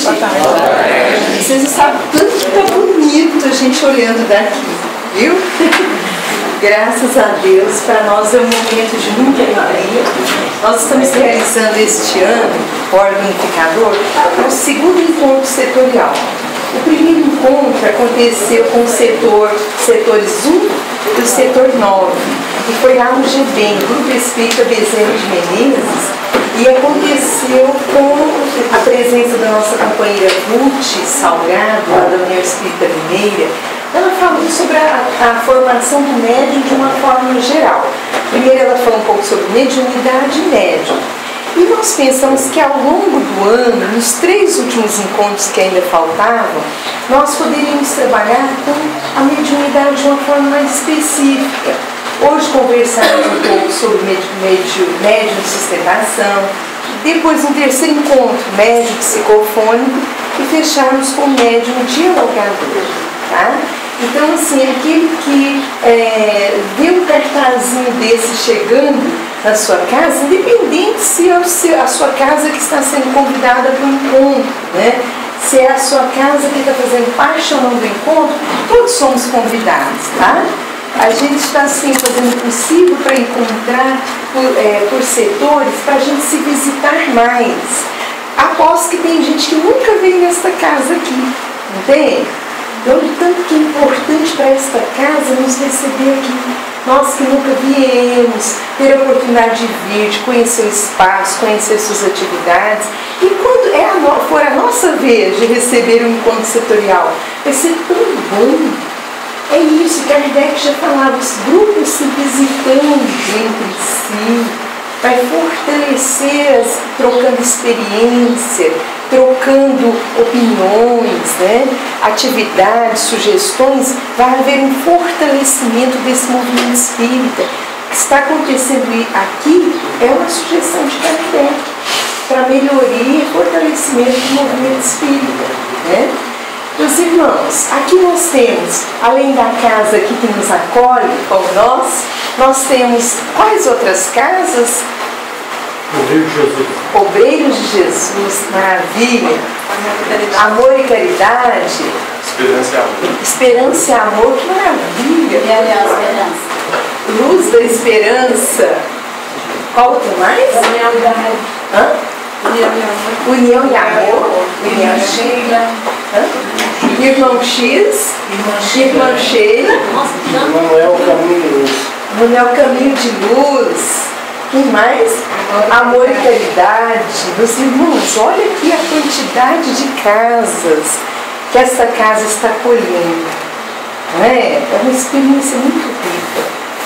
tarde. Boa tarde. Vocês não sabem tanto que tá bonito a gente olhando daqui, viu? Graças a Deus, para nós é um momento de muita alegria. Nós estamos realizando este ano, o órgão unificador, o segundo encontro setorial. O primeiro encontro aconteceu com o setores 1 e o setor 9, e foi lá no GBEM, Grupo Espírita Bezerra de Menezes, e aconteceu com a presença da nossa companheira Ruth Salgado, lá da União Espírita Mineira. Ela falou sobre a formação do médium de uma forma geral. Primeiro ela falou um pouco sobre mediunidade e médium. E nós pensamos que ao longo do ano, nos 3 últimos encontros que ainda faltavam, nós poderíamos trabalhar com a mediunidade de uma forma mais específica. Hoje conversarmos um pouco sobre médium de sustentação, depois um terceiro encontro, médium psicofônico, e fecharmos com médium dialogador. Tá? Então, assim, aquele que vê um cartazinho desse chegando na sua casa, independente se é a sua casa que está sendo convidada para um encontro, né? Se é a sua casa que está fazendo parte ou não do encontro, todos somos convidados, tá? A gente está, assim, fazendo o possível para encontrar por setores, para a gente se visitar mais. Aposto que tem gente que nunca veio nesta casa aqui, não tem? Então, de tanto que é importante para esta casa nos receber aqui. Nós que nunca viemos, ter a oportunidade de vir, de conhecer o espaço, conhecer suas atividades. E quando for a nossa vez de receber um encontro setorial, vai ser tão bom. É isso, Kardec já falava, os grupos se visitando entre si, vai fortalecer, trocando experiência, trocando opiniões, né? Atividades, sugestões, vai haver um fortalecimento desse movimento espírita. O que está acontecendo aqui é uma sugestão de Kardec para melhoria e fortalecimento do movimento espírita, né? Meus irmãos, aqui nós temos, além da casa aqui que nos acolhe, como nós temos quais outras casas? Obreiro de Jesus. Obreiro de Jesus, maravilha. Amor e caridade. Esperança e amor. Esperança e amor, que maravilha. E aliás, esperança. Luz da esperança. Qual outro mais? União e amor. Hã? União e amor. União e amor. União Sheila. Irmão X. Irmã Sheila. Manuel Caminho de Luz. Manuel Caminho de Luz. Quem mais? Amor e caridade. Meus irmãos, olha aqui a quantidade de casas que essa casa está acolhendo. Não é? É uma experiência muito rica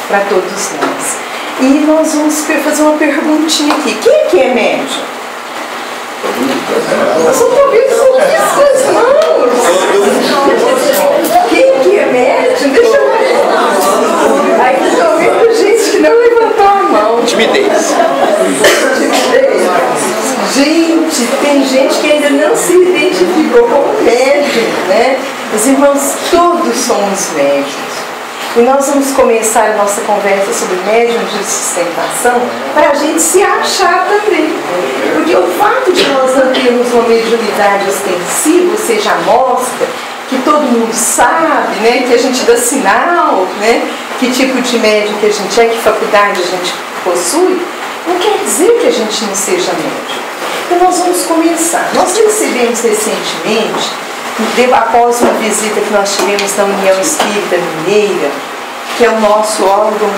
para todos nós. E nós vamos fazer uma perguntinha aqui. Quem é médium? Eu só estou vendo suas mãos. Quem é médium? Deixa eu ver. Aí estou vendo gente que não levantou a mão. Timidez. Gente, tem gente que ainda não se identificou como médium, né? Os irmãos, todos somos médiums. E nós vamos começar a nossa conversa sobre médium de sustentação para a gente se achar também. Porque o fato de nós não termos uma mediunidade ostensiva, ou seja, a mostra, que todo mundo sabe, né, que a gente dá sinal, né, que tipo de médium que a gente é, que faculdade a gente possui, não quer dizer que a gente não seja médium. Então nós vamos começar. Nós recebemos recentemente, após uma visita que nós tivemos na União Espírita Mineira, que é o nosso órgão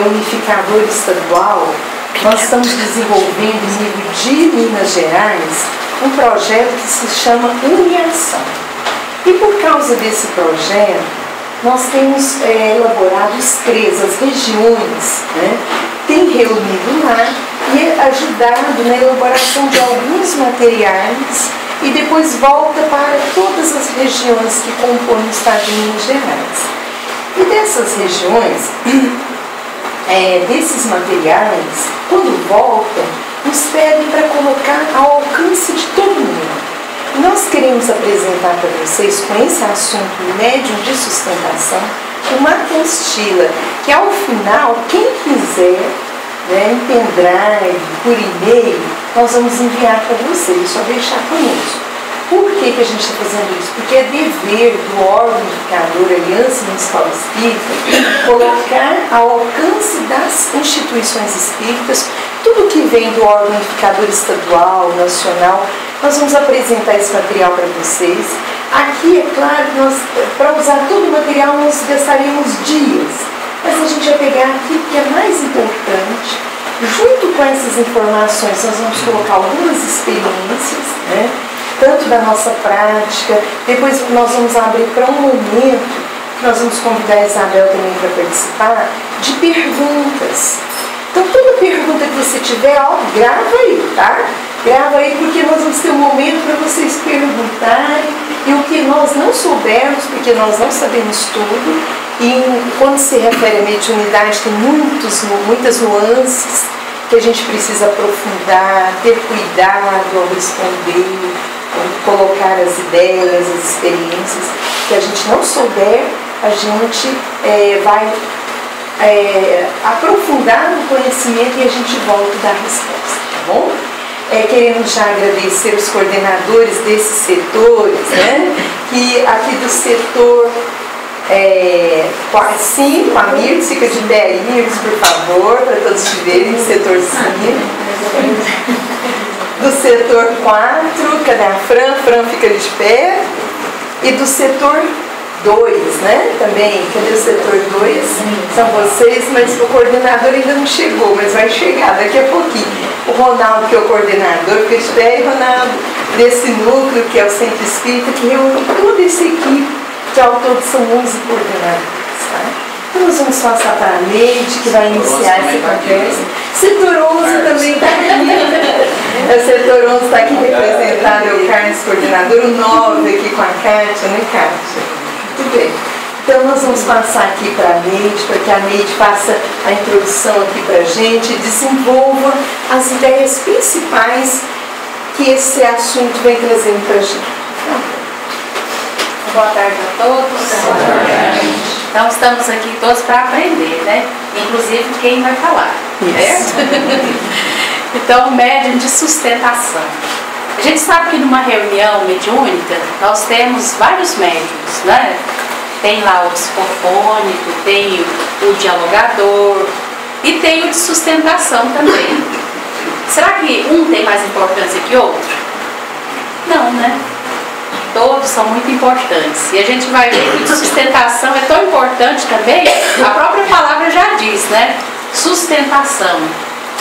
unificador estadual, nós estamos desenvolvendo em nível de Minas Gerais um projeto que se chama Uniação. E por causa desse projeto, nós temos elaborado as regiões, né? Tem reunido lá e ajudado na elaboração de alguns materiais e depois volta para todas as regiões que compõem o estado de Minas Gerais. E dessas regiões, desses materiais, quando voltam, nos pedem para colocar ao alcance de todo mundo. E nós queremos apresentar para vocês, com esse assunto médium de sustentação, uma apostila que, ao final, quem quiser, né, em pendrive, por e-mail, nós vamos enviar para vocês, só deixar conosco. Por que a gente está fazendo isso? Porque é dever do órgão unificador, Aliança Municipal Espírita, colocar ao alcance das instituições espíritas tudo que vem do órgão unificador estadual, nacional. Nós vamos apresentar esse material para vocês. Aqui, é claro, para usar todo o material nós gastaríamos dias, mas a gente vai pegar aqui o que é mais importante. Junto com essas informações, nós vamos colocar algumas experiências, né? Tanto da nossa prática, depois nós vamos abrir para um momento, que nós vamos convidar a Isabel também para participar, de perguntas. Então, toda pergunta que você tiver, ó, grava aí, tá? Grava aí, porque nós vamos ter um momento para vocês perguntarem, e o que nós não soubermos, porque nós não sabemos tudo, e quando se refere à mediunidade, tem muitas nuances que a gente precisa aprofundar, ter cuidado ao responder, colocar as ideias, as experiências. Que a gente não souber, a gente vai aprofundar no conhecimento e a gente volta a dar resposta, tá bom? Queremos já agradecer os coordenadores desses setores, né? Que aqui do setor 5, a Mirtz, fica de pé aí, Mirtz, por favor, para todos te verem, setor 5. Do setor 4, cadê a Fran? Fran fica de pé. E do setor 2, né? Também, cadê o setor 2? São vocês, mas o coordenador ainda não chegou, mas vai chegar daqui a pouquinho. O Ronaldo, que é o coordenador, fica de pé, e Ronaldo, desse núcleo, que é o Centro Espírita, que reúne toda essa equipe, que ao todo são 11 coordenadores, tá? Então nós vamos passar para a Neide, que vai iniciar essa conversa. Setor 11 também está aqui. O setor 11 está aqui representado, é o Carlos, coordenador, o 9 aqui com a Kátia, né, Kátia? Muito bem. Então nós vamos passar aqui para a Neide, para que a Neide faça a introdução aqui para a gente e desenvolva as ideias principais que esse assunto vem trazendo para a gente. Boa tarde a todos. Boa tarde. Então estamos aqui todos para aprender, né? Inclusive quem vai falar, certo? Então, médium de sustentação. A gente sabe que numa reunião mediúnica nós temos vários médiums, né? Tem lá o psicofônico, tem o dialogador e tem o de sustentação também. Será que um tem mais importância que outro? Não, né? Todos são muito importantes. E a gente vai ver que sustentação é tão importante também, a própria palavra já diz, né? Sustentação.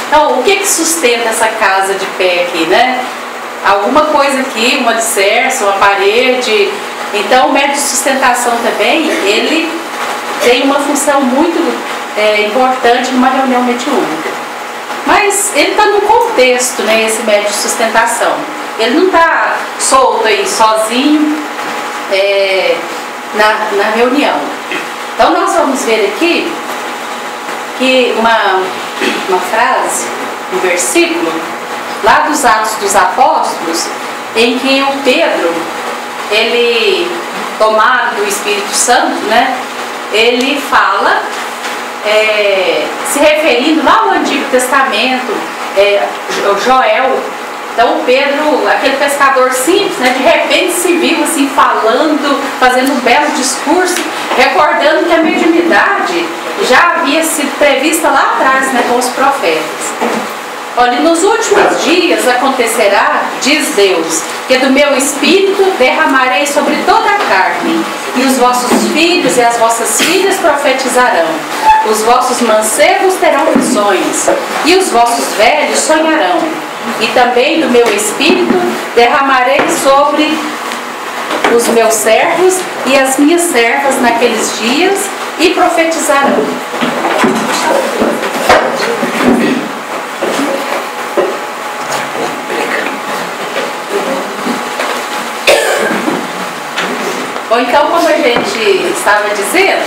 Então, o que sustenta essa casa de pé aqui, né? Alguma coisa aqui, um alicerce, uma parede. Então, o médium de sustentação também, ele tem uma função muito importante numa reunião mediúnica. Mas ele está no contexto, né, esse médium de sustentação. Ele não está solto aí, sozinho, na reunião. Então, nós vamos ver aqui que uma frase, um versículo, lá dos Atos dos Apóstolos, em que o Pedro, ele, tomado do Espírito Santo, né, ele fala, se referindo lá ao Antigo Testamento, Joel. Então o Pedro, aquele pescador simples, né, de repente se viu assim falando, fazendo um belo discurso, recordando que a mediunidade já havia sido prevista lá atrás, né, com os profetas. Olha, nos últimos dias acontecerá, diz Deus, que do meu Espírito derramarei sobre toda a carne, e os vossos filhos e as vossas filhas profetizarão, os vossos mancebos terão visões, e os vossos velhos sonharão, e também do meu Espírito derramarei sobre os meus servos e as minhas servas naqueles dias, e profetizarão. Bom, então, como a gente estava dizendo,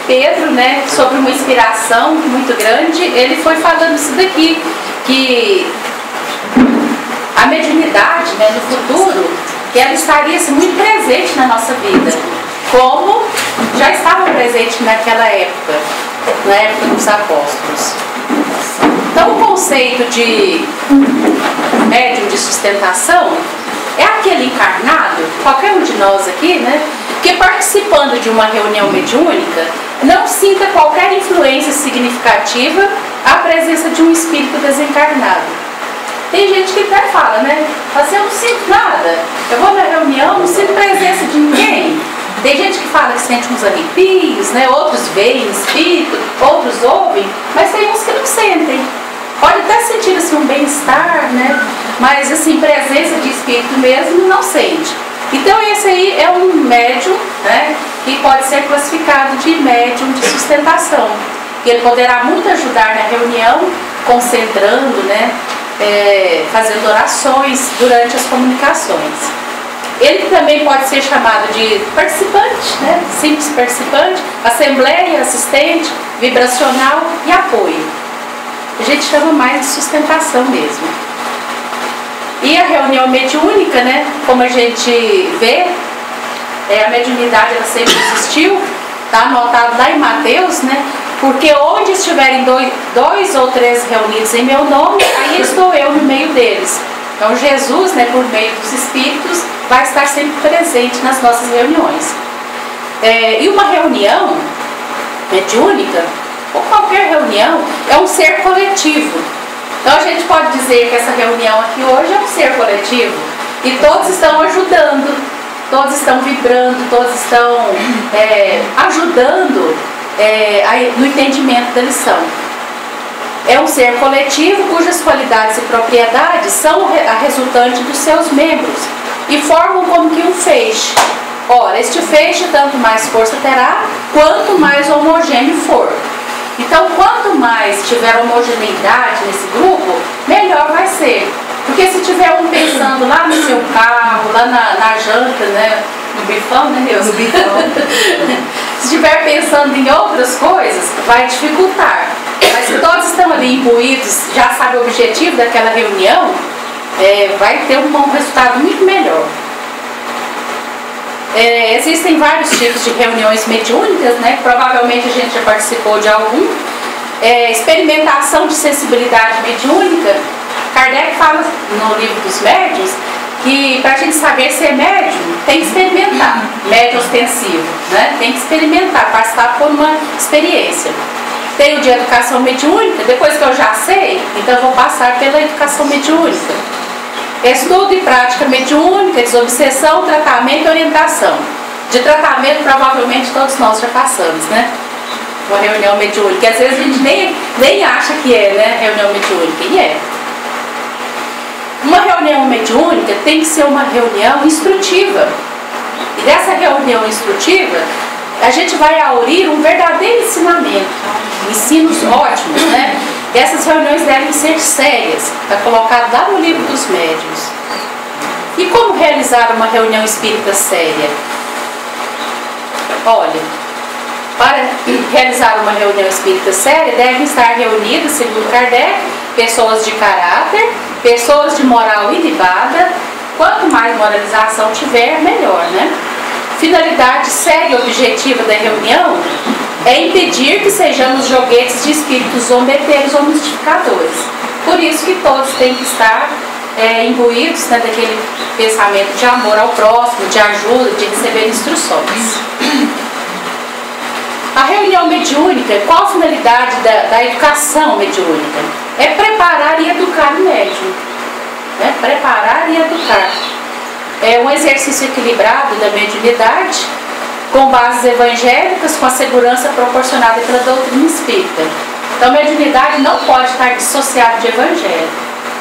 Pedro, né, sobre uma inspiração muito grande, ele foi falando isso daqui, que a mediunidade, né, no futuro, que ela estaria assim, muito presente na nossa vida, como já estava presente naquela época, na época dos apóstolos. Então, o conceito de médium de sustentação é aquele encarnado, qualquer um de nós aqui, né, que participando de uma reunião mediúnica, não sinta qualquer influência significativa à presença de um espírito desencarnado. Tem gente que até fala, né, assim, eu não sinto nada, eu vou na reunião, não sinto presença de ninguém. Tem gente que fala que sente uns arrepios, né, outros veem espírito, outros ouvem, mas tem uns que não sentem. Pode até sentir assim, um bem-estar, né, mas assim, presença de espírito mesmo não sente. Então esse aí é um médium, né, que pode ser classificado de médium de sustentação. Ele poderá muito ajudar na reunião, concentrando, né, fazendo orações durante as comunicações. Ele também pode ser chamado de participante, né, simples participante, assembleia, assistente, vibracional e apoio. A gente chama mais de sustentação mesmo. E a reunião mediúnica, né, como a gente vê, a mediunidade ela sempre existiu, está anotado lá em Mateus, né, porque onde estiverem dois ou três reunidos em meu nome, aí estou eu no meio deles. Então Jesus, né, por meio dos Espíritos, vai estar sempre presente nas nossas reuniões. E uma reunião mediúnica, ou qualquer reunião, é um ser coletivo. Então a gente pode dizer que essa reunião aqui hoje é um ser coletivo e todos estão ajudando, todos estão vibrando, todos estão ajudando no entendimento da lição. É um ser coletivo cujas qualidades e propriedades são a resultante dos seus membros e formam como que um feixe. Ora, este feixe tanto mais força terá, quanto mais homogêneo for. Então, quanto mais tiver homogeneidade nesse grupo, melhor vai ser. Porque se tiver um pensando lá no seu carro, lá na janta, né, no bifão, né, Deus? No bifão. Se estiver pensando em outras coisas, vai dificultar. Mas se todos estão ali imbuídos, já sabem o objetivo daquela reunião, vai ter um resultado muito melhor. Existem vários tipos de reuniões mediúnicas, né? Provavelmente a gente já participou de algum. Experimentação de sensibilidade mediúnica. Kardec fala no livro dos médiuns que para a gente saber se é médium, tem que experimentar. Médium ostensivo, né? Tem que experimentar, passar por uma experiência. Tem o de educação mediúnica, depois que eu já sei, então eu vou passar pela educação mediúnica. Estudo e prática mediúnica, desobsessão, tratamento e orientação. De tratamento, provavelmente todos nós já passamos, né? Uma reunião mediúnica, que às vezes a gente nem acha que é, né? Reunião mediúnica, e é. Uma reunião mediúnica tem que ser uma reunião instrutiva. E dessa reunião instrutiva, a gente vai aurir um verdadeiro ensinamento. Ensinos ótimos, né? Essas reuniões devem ser sérias, está colocado lá no livro dos médiuns. E como realizar uma reunião espírita séria? Olha, para realizar uma reunião espírita séria, devem estar reunidas, segundo Kardec, pessoas de caráter, pessoas de moral ilibada. Quanto mais moralização tiver, melhor, né? Finalidade séria e objetiva da reunião é impedir que sejamos joguetes de espíritos zombeteiros ou mistificadores. Por isso que todos têm que estar imbuídos, né, daquele pensamento de amor ao próximo, de ajuda, de receber instruções. A reunião mediúnica, qual a finalidade da educação mediúnica? É preparar e educar o médium. Né? Preparar e educar. É um exercício equilibrado da mediunidade, com bases evangélicas, com a segurança proporcionada pela doutrina espírita. Então, a mediunidade não pode estar dissociada de evangelho.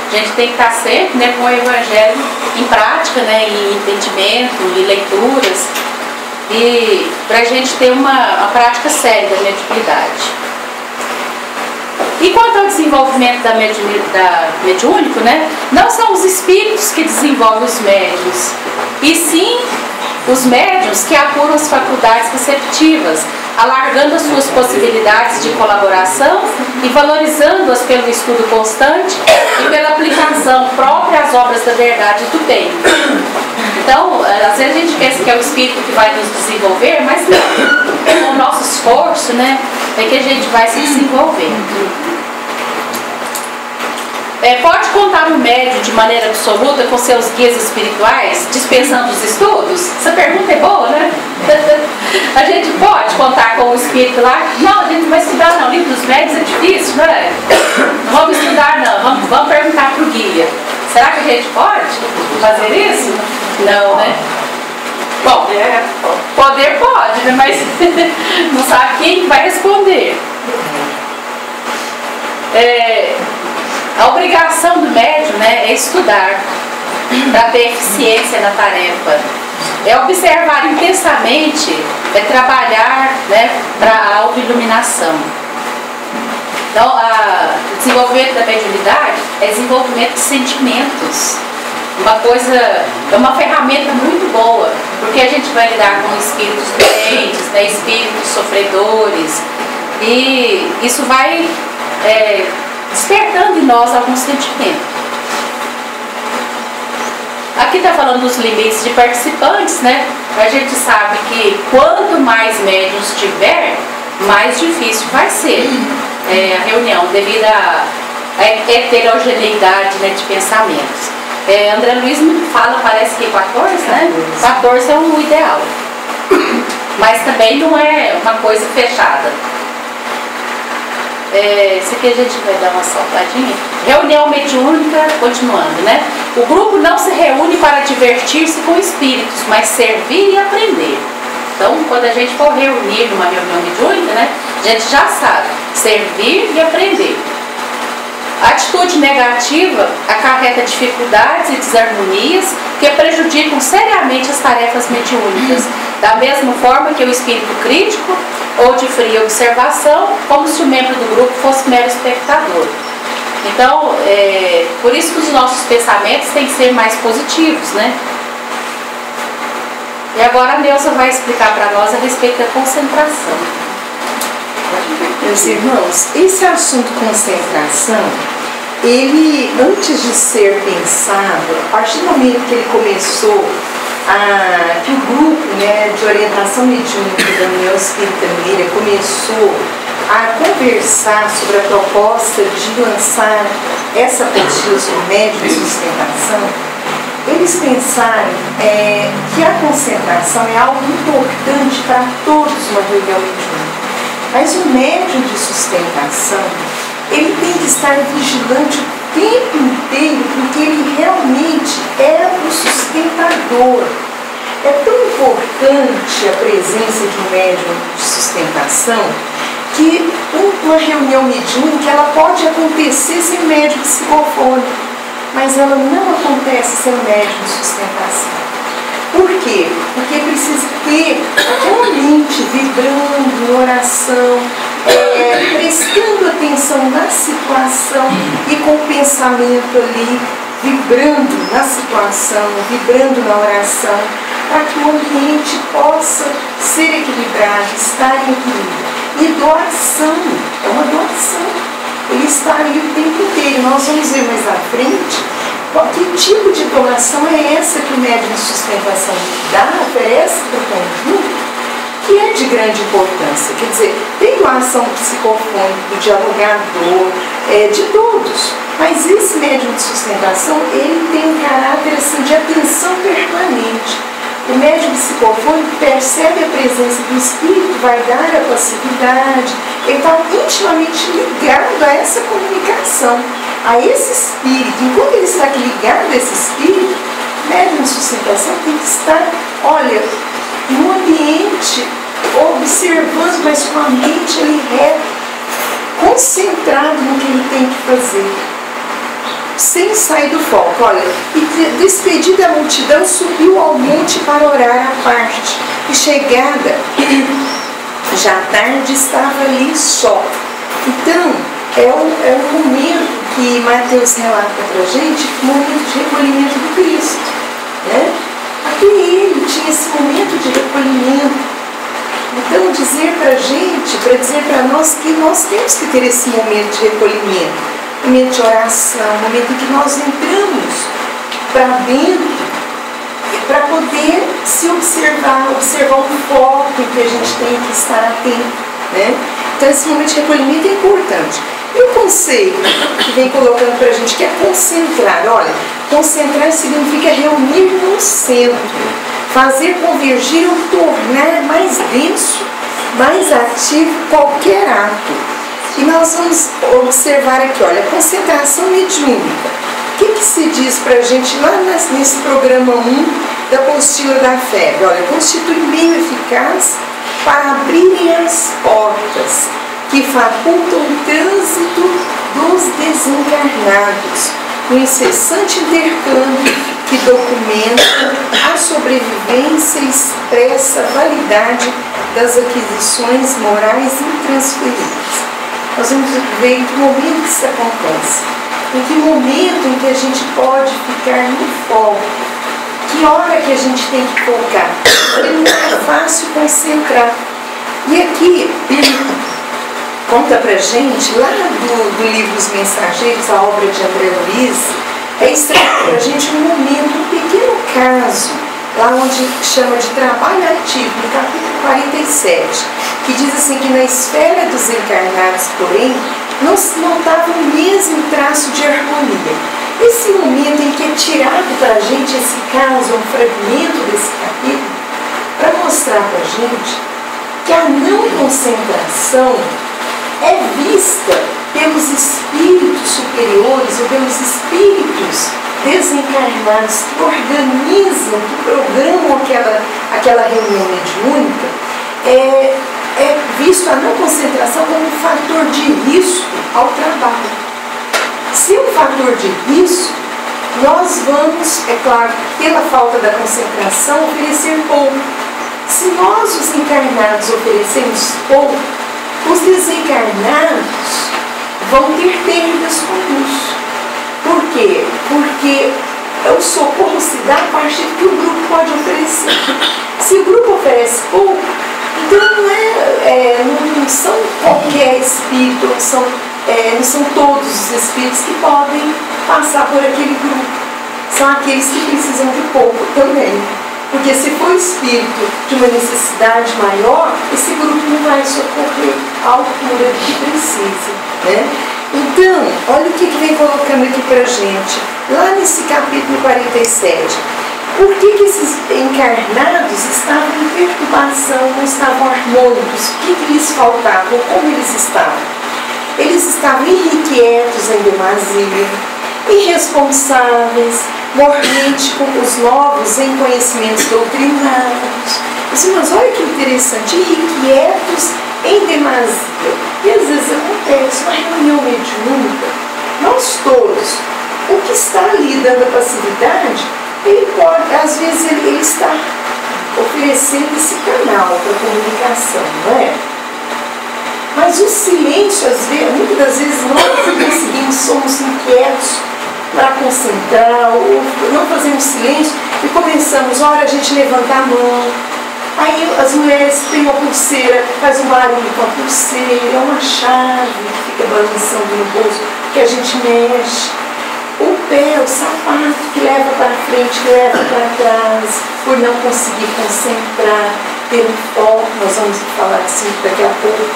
A gente tem que estar sempre, né, com o evangelho em prática, né, em entendimento, em leituras, e para a gente ter uma prática séria da mediunidade. E quanto ao desenvolvimento da mediúnico, né, não são os espíritos que desenvolvem os médiuns, e sim os médiuns que apuram as faculdades receptivas, alargando as suas possibilidades de colaboração e valorizando-as pelo estudo constante e pela aplicação própria às obras da verdade e do bem. Então, às vezes a gente pensa que é o espírito que vai nos desenvolver, mas não. Com o nosso esforço, né, é que a gente vai se desenvolvendo. Pode contar no médium de maneira absoluta com seus guias espirituais, dispensando os estudos? Essa pergunta é boa, né? A gente pode contar com o espírito lá? Não, a gente não vai estudar não. O livro dos médios é difícil, não é? Não vamos estudar não, vamos perguntar para o guia. Será que a gente pode fazer isso? Não, né? Bom, poder pode, né? Mas não sabe quem vai responder. A obrigação do médium, né, é estudar para ter eficiência na tarefa, é observar intensamente, é trabalhar, né, para a autoiluminação. Então, o desenvolvimento da mediunidade é desenvolvimento de sentimentos. É uma ferramenta muito boa, porque a gente vai lidar com espíritos doentes, né, espíritos sofredores, e isso vai despertando em nós algum sentimento. Aqui está falando dos limites de participantes, né? A gente sabe que quanto mais médiuns tiver, mais difícil vai ser a reunião, devido à heterogeneidade, né, de pensamentos. André Luiz me fala, parece que 14, né? 14 é o ideal. Mas também não é uma coisa fechada. Isso aqui a gente vai dar uma saltadinha. Reunião mediúnica, continuando, né? O grupo não se reúne para divertir-se com espíritos, mas servir e aprender. Então, quando a gente for reunir numa reunião mediúnica, né, a gente já sabe, servir e aprender. A atitude negativa acarreta dificuldades e desarmonias que prejudicam seriamente as tarefas mediúnicas, da mesma forma que o espírito crítico ou de fria observação, como se o membro do grupo fosse mero espectador. Então, por isso que os nossos pensamentos têm que ser mais positivos, né? E agora a Neuza vai explicar para nós a respeito da concentração. Meus irmãos, esse assunto concentração, ele, antes de ser pensado, a partir do momento que ele começou, que o grupo, né, de orientação mediúnica da União Espírita Mineira começou a conversar sobre a proposta de lançar essa apostila sobre médium e sustentação, eles pensaram que a concentração é algo importante para todos uma reunião mediúnica. Mas o médium de sustentação, ele tem que estar vigilante o tempo inteiro, porque ele realmente é o sustentador. É tão importante a presença de um médium de sustentação que uma reunião mediúnica ela pode acontecer sem médium psicofônico, mas ela não acontece sem médium de sustentação. Por quê? Porque precisa ter aquela mente vibrando em oração, prestando atenção na situação e com o pensamento ali, vibrando na situação, vibrando na oração, para que o ambiente possa ser equilibrado, estar em equilíbrio. E doação, é uma doação. Ele está ali o tempo inteiro. Nós vamos ver mais à frente que tipo de doação é essa que o médium de sustentação dá, oferece para o conjunto, que é de grande importância. Quer dizer, tem doação psicofônica, do dialogador, de todos. Mas esse médium de sustentação, ele tem um caráter assim, de atenção permanente. O médium psicofônico percebe a presença do espírito, vai dar a passividade, ele está intimamente ligado a essa comunicação, a esse espírito. Enquanto ele está ligado a esse espírito, o médium de sustentação tem que estar, olha, no ambiente, observando, mas com a mente ali reta, concentrado no que ele tem que fazer, sem sair do foco. Olha, e despedida a multidão, subiu ao monte para orar à parte, e chegada, já tarde, estava ali só. Então, é o momento que Mateus relata para a gente, o momento de recolhimento do Cristo, né? Até ele tinha esse momento de recolhimento. Então, dizer para a gente, para dizer para nós que nós temos que ter esse momento de recolhimento, momento de oração, momento em que nós entramos para dentro, para poder se observar um foco em que a gente tem que estar atento, né? Então, esse momento de recolhimento é importante. E o conceito que vem colocando para a gente, que é concentrar. Olha, concentrar significa reunir no centro, fazer convergir ou tornar mais denso, mais ativo qualquer ato. E nós vamos observar aqui, olha, concentração mediúnica. O que se diz para a gente lá nesse programa 1 da apostila da FEB? Olha, constitui meio eficaz para abrirem as portas que facultam o trânsito dos desencarnados, o incessante intercâmbio que documenta a sobrevivência e expressa a validade das aquisições morais intransferíveis. Nós vamos ver em que momento isso acontece, em que momento em que a gente pode ficar no foco, que hora que a gente tem que focar, porque não é fácil concentrar. E aqui conta pra gente, lá do livro Os Mensageiros, a obra de André Luiz, é extraído pra gente um momento, um pequeno caso, lá onde chama de trabalho ativo, no capítulo 47, que diz assim que na esfera dos encarnados, porém, não se notava o mesmo traço de harmonia. Esse momento em que é tirado para a gente esse caso, um fragmento desse capítulo, para mostrar para a gente que a não concentração é vista pelos espíritos superiores ou pelos espíritos desencarnados que organizam, que programam aquela reunião mediúnica, é visto a não concentração como um fator de risco ao trabalho. Se é um fator de risco, nós vamos, é claro, pela falta da concentração, oferecer pouco. Se nós, os encarnados, oferecemos pouco, os desencarnados vão ter perdas com isso. Por quê? Porque o socorro se dá a partir do que o grupo pode oferecer. Se o grupo oferece pouco, então não são qualquer espírito, não são todos os espíritos que podem passar por aquele grupo. São aqueles que precisam de pouco também. Porque se for espírito de uma necessidade maior, esse grupo não vai socorrer à altura do que precisa, né? Então, olha o que vem colocando aqui pra gente, lá nesse capítulo 47. Por que esses encarnados estavam em perturbação, não estavam harmônicos? O que lhes faltava? Ou como eles estavam? Eles estavam irrequietos em demasia, irresponsáveis, mormente com os novos em conhecimentos doutrinários. Mas olha que interessante, irrequietos em demasia. E às vezes acontece uma reunião mediúnica, nós todos, o que está ali dando a passividade, ele pode, às vezes ele está oferecendo esse canal para comunicação, não é? Mas o silêncio, às vezes, muitas das vezes nós conseguimos, somos inquietos para concentrar, ou não fazemos silêncio e começamos, ora a gente levanta a mão, aí as mulheres têm uma pulseira, faz um barulho com a pulseira, é uma chave que fica balançando no bolso, que a gente mexe, o pé, o sapato que leva para frente, que leva para trás, por não conseguir concentrar, ter um foco, nós vamos falar assim daqui a pouco.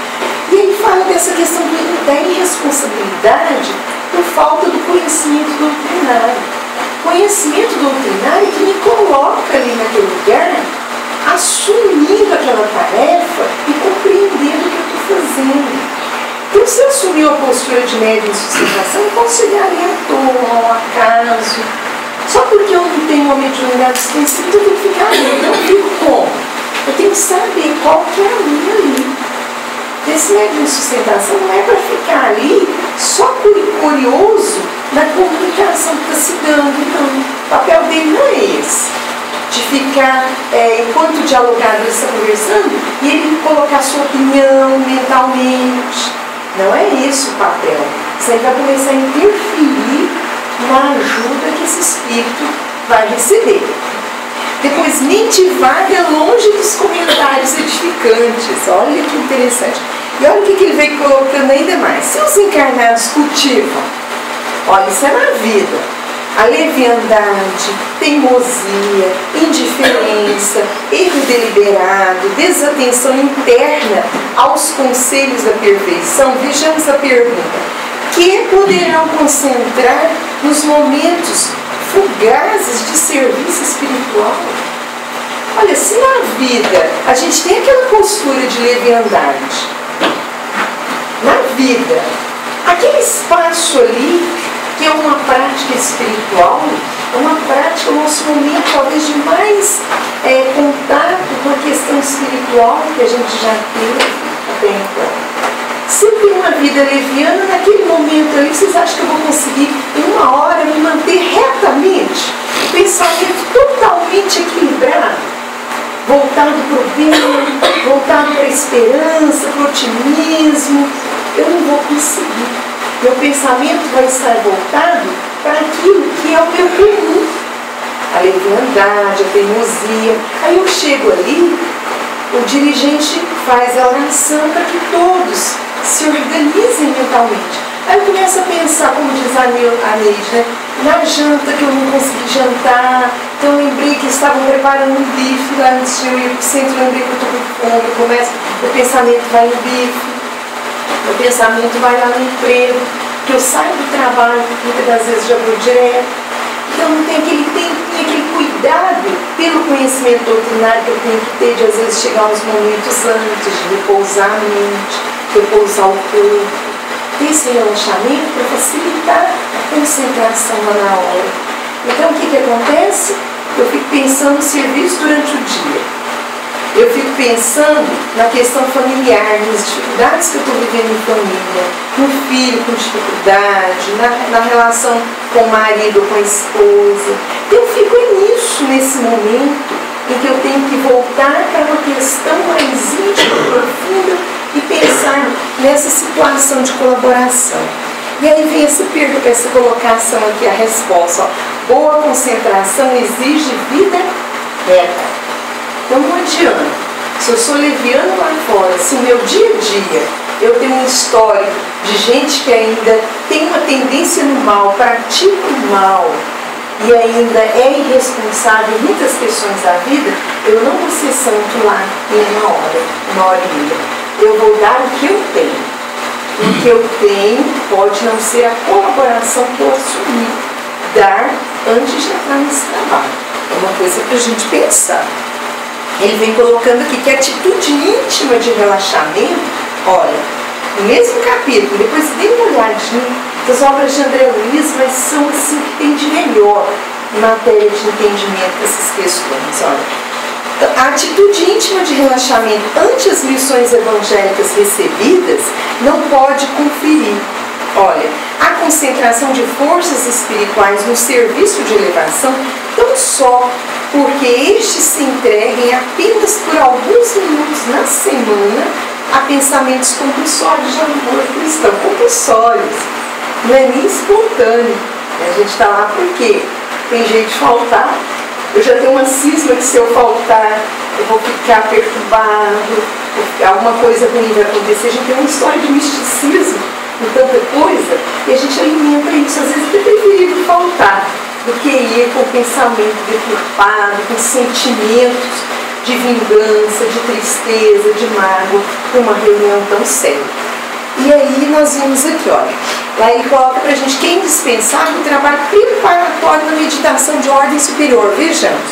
E ele fala dessa questão da irresponsabilidade por falta do conhecimento doutrinário. Conhecimento doutrinário que me coloca ali naquele lugar, assumindo aquela tarefa e compreendendo o que eu estou fazendo. Então, se eu assumir uma postura de médium em sustentação, eu posso chegar ali à toa, ao acaso. Só porque eu não tenho uma mediunidade extensiva, eu tenho que ficar ali. Eu não fico como? Eu tenho que saber qual que é a minha ali. Esse médium de sustentação não é para ficar ali só curioso da comunicação que está se dando, não. O papel dele não é esse. De ficar, enquanto o dialogador está conversando, e ele colocar sua opinião mentalmente. Não é esse o papel. Você vai começar a interferir na ajuda que esse espírito vai receber. Depois, mente vaga longe dos comentários edificantes. Olha que interessante. E olha o que ele veio colocando ainda mais. Se os encarnados cultivam, olha, isso é na vida, a leviandade, teimosia, indiferença, erro deliberado, desatenção interna aos conselhos da perfeição, vejamos a pergunta: que poderão concentrar nos momentos fugazes de serviço espiritual. Olha, se na vida a gente tem aquela postura de leviandade, na vida, aquele espaço ali, que é uma prática espiritual, é uma prática, o nosso momento talvez de mais contato com a questão espiritual que a gente já teve até então. Se eu tenho uma vida leviana, naquele momento ali, vocês acham que eu vou conseguir, em uma hora, me manter retamente, pensamento totalmente equilibrado, voltado para o bem, voltado para a esperança, para o otimismo? Eu não vou conseguir. Meu pensamento vai estar voltado para aquilo que é o meu comum, a leviandade, a teimosia. Aí eu chego ali, o dirigente faz a oração para que todos se organizem mentalmente. Aí eu começo a pensar, como diz a Neide, né? Na janta que eu não consegui jantar, então eu lembrei que estavam preparando um bife lá antes de eu ir para o centro, eu lembrei que eu estou com fome, meu pensamento vai no bife, meu pensamento vai lá no emprego, que eu saio do trabalho, muitas das vezes já vou direto. Então não tem aquele tempinho, aquele cuidado pelo conhecimento doutrinário que eu tenho que ter de às vezes chegar uns momentos antes, de repousar a mente, repousar o corpo, ter esse relaxamento para facilitar a concentração lá na hora. Então o que acontece? Eu fico pensando no serviço durante o dia. Eu fico pensando na questão familiar, nas dificuldades que eu estou vivendo em família, no filho com dificuldade, na relação com o marido ou com a esposa. Eu fico nisso, nesse momento em que eu tenho que voltar para uma questão mais íntima, profunda e pensar nessa situação de colaboração. E aí vem essa colocação aqui, a resposta. Ó, boa concentração exige vida reta. Então não adianta, se eu sou leviano lá fora, se o meu dia a dia eu tenho um histórico de gente que ainda tem uma tendência no mal, pratica o mal e ainda é irresponsável em muitas questões da vida, eu não vou ser santo lá em uma hora e meia. Eu vou dar o que eu tenho. O que eu tenho pode não ser a colaboração que eu assumi dar antes de entrar nesse trabalho. É uma coisa para a gente pensar. Ele vem colocando aqui que a atitude íntima de relaxamento, olha, no mesmo capítulo, depois dê uma olhadinha das obras de André Luiz, mas são assim que tem de melhor em matéria de entendimento dessas questões. Olha, a atitude íntima de relaxamento ante as lições evangélicas recebidas não pode conferir. Olha, a concentração de forças espirituais no serviço de elevação não só porque estes se entreguem apenas por alguns minutos na semana a pensamentos compulsórios de amor cristão, compulsórios, não é nem espontâneo. A gente está lá porque tem jeito de faltar. Eu já tenho uma cisma que se eu faltar eu vou ficar perturbado, alguma coisa ruim vai acontecer. A gente tem uma história de misticismo com tanta coisa e a gente alimenta isso. Às vezes é preferível faltar do que ir com pensamento deturpado, com sentimentos de vingança, de tristeza, de mágoa, com uma reunião tão séria. E aí nós vimos aqui, olha, lá ele coloca pra gente que é indispensável o trabalho preparatório na meditação de ordem superior. Vejamos,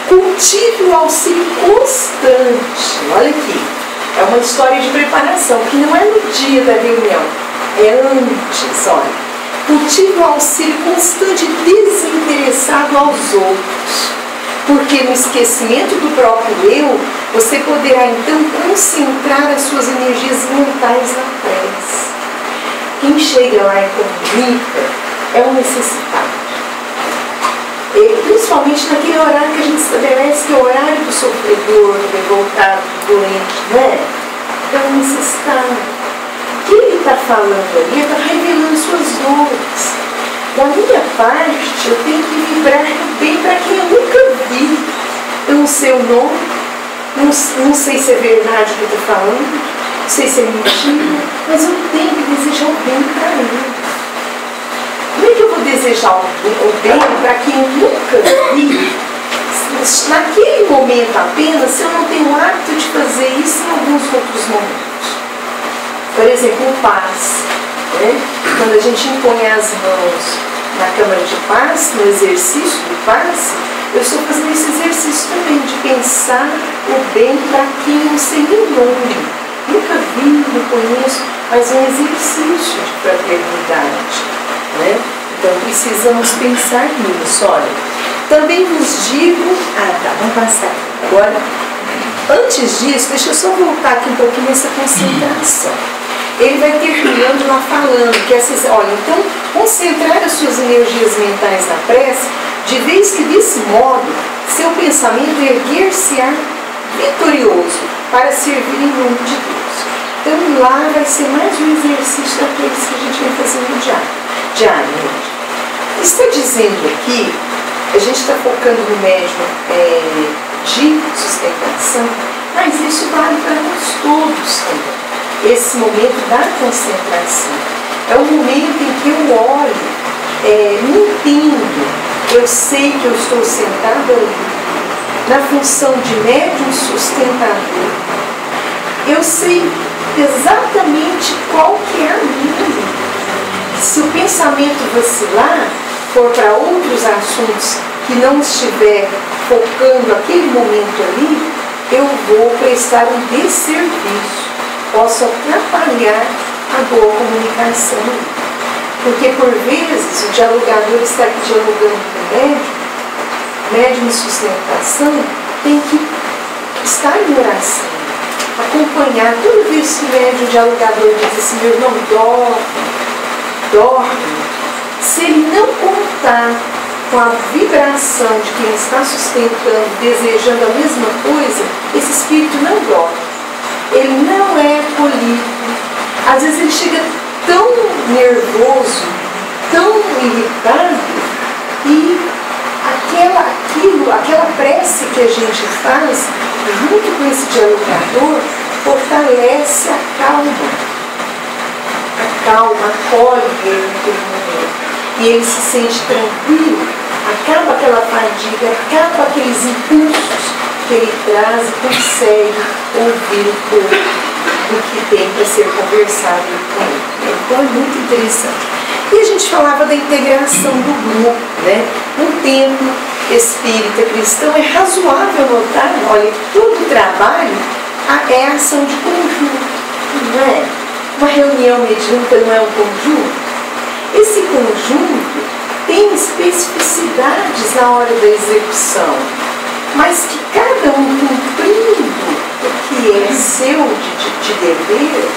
cultive o auxílio constante. Olha aqui, é uma história de preparação, que não é no dia da reunião, é antes, olha. Cultive o auxílio constante e desinteressado aos outros, porque no esquecimento do próprio eu, você poderá então concentrar as suas energias mentais na prece. Quem chega lá e comunica é um necessitado. E, principalmente naquele horário que a gente estabelece, que é o horário do sofredor, do revoltado, do doente, né? É um necessitado. O que ele está falando ali? Ele está revelando suas dores. Da minha parte, eu tenho que vibrar bem para quem eu nunca vi. Eu não sei o nome, não sei se é verdade o que eu estou falando, não sei se é mentira, mas eu tenho que desejar o bem para ele. Como é que eu vou desejar o bem para quem eu nunca vi? Naquele momento apenas, se eu não tenho o hábito de fazer isso em alguns outros momentos. Por exemplo, paz. né? Quando a gente impõe as mãos na câmara de passe, no exercício do passe, eu estou fazendo esse exercício também de pensar o bem para quem não sei nem nome. Nunca vi, não conheço, mas é um exercício de fraternidade, né? Então precisamos pensar nisso. Olha, também vos digo... vamos passar. Agora, antes disso, deixa eu só voltar aqui um pouquinho nessa concentração. Ele vai terminando lá falando que olha, então, concentrar as suas energias mentais na prece, de vez que desse modo, seu pensamento erguer-se-á vitorioso para servir em nome de Deus. Então lá vai ser mais um exercício daqueles que a gente vem fazendo diariamente. Está dizendo aqui, a gente está focando no médium de sustentação, mas isso vale para nós todos também. Esse momento da concentração é o momento em que eu olho, me entendo, eu sei que eu estou sentado ali, na função de médium sustentador. Eu sei exatamente qual que é a minha. Se o pensamento vacilar, for para outros assuntos que não estiver focando aquele momento ali, eu vou prestar um desserviço. Posso atrapalhar a boa comunicação. Porque por vezes o dialogador está aqui dialogando com o médium em sustentação tem que estar em oração, acompanhar. Toda vez que o médium dialogador diz assim, meu irmão, dorme, se ele não contar com a vibração de quem está sustentando, desejando a mesma coisa, esse espírito não dorme. Ele não é acolhido. Às vezes ele chega tão nervoso, tão irritado, e aquela prece que a gente faz, junto com esse dialogador, fortalece a calma, acolhe ele naquele momento. E ele se sente tranquilo, acaba aquela fadiga, acaba aqueles impulsos que ele traz e consegue ouvir um pouco do que tem para ser conversado com ele. Então é muito interessante. E a gente falava da integração do grupo, né? No templo espírita cristão é razoável notar, olha, todo trabalho é ação de conjunto, não é? Uma reunião mediúnica não é um conjunto? Esse conjunto tem especificidades na hora da execução, mas que cada um cumprindo o que é seu de dever,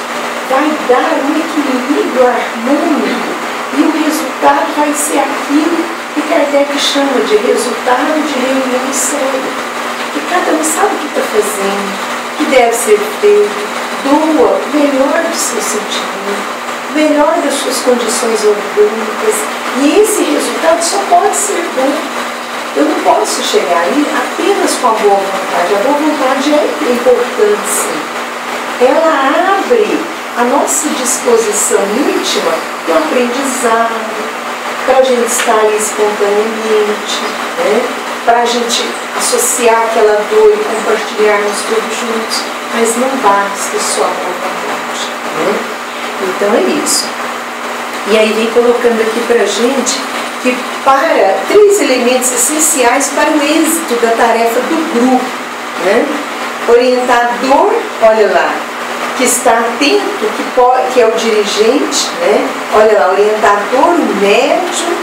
vai dar um equilíbrio harmônico e o resultado vai ser aquilo que Kardec chama de resultado de reunião séria. Que cada um sabe o que está fazendo, o que deve ser feito, doa o melhor do seu sentimento, o melhor das suas condições orgânicas, e esse resultado só pode ser bom. Eu não posso chegar ali apenas com a boa vontade. A boa vontade é importante, sim. Ela abre a nossa disposição íntima para o aprendizado, para a gente estar ali espontaneamente, né? Para a gente associar aquela dor e compartilharmos todos juntos, mas não basta só a boa vontade, né? Então é isso. E aí vem colocando aqui para a gente que para 3 elementos essenciais para o êxito da tarefa do grupo, né? Orientador, olha lá, que está atento, que é o dirigente, né? Olha lá, orientador, o médium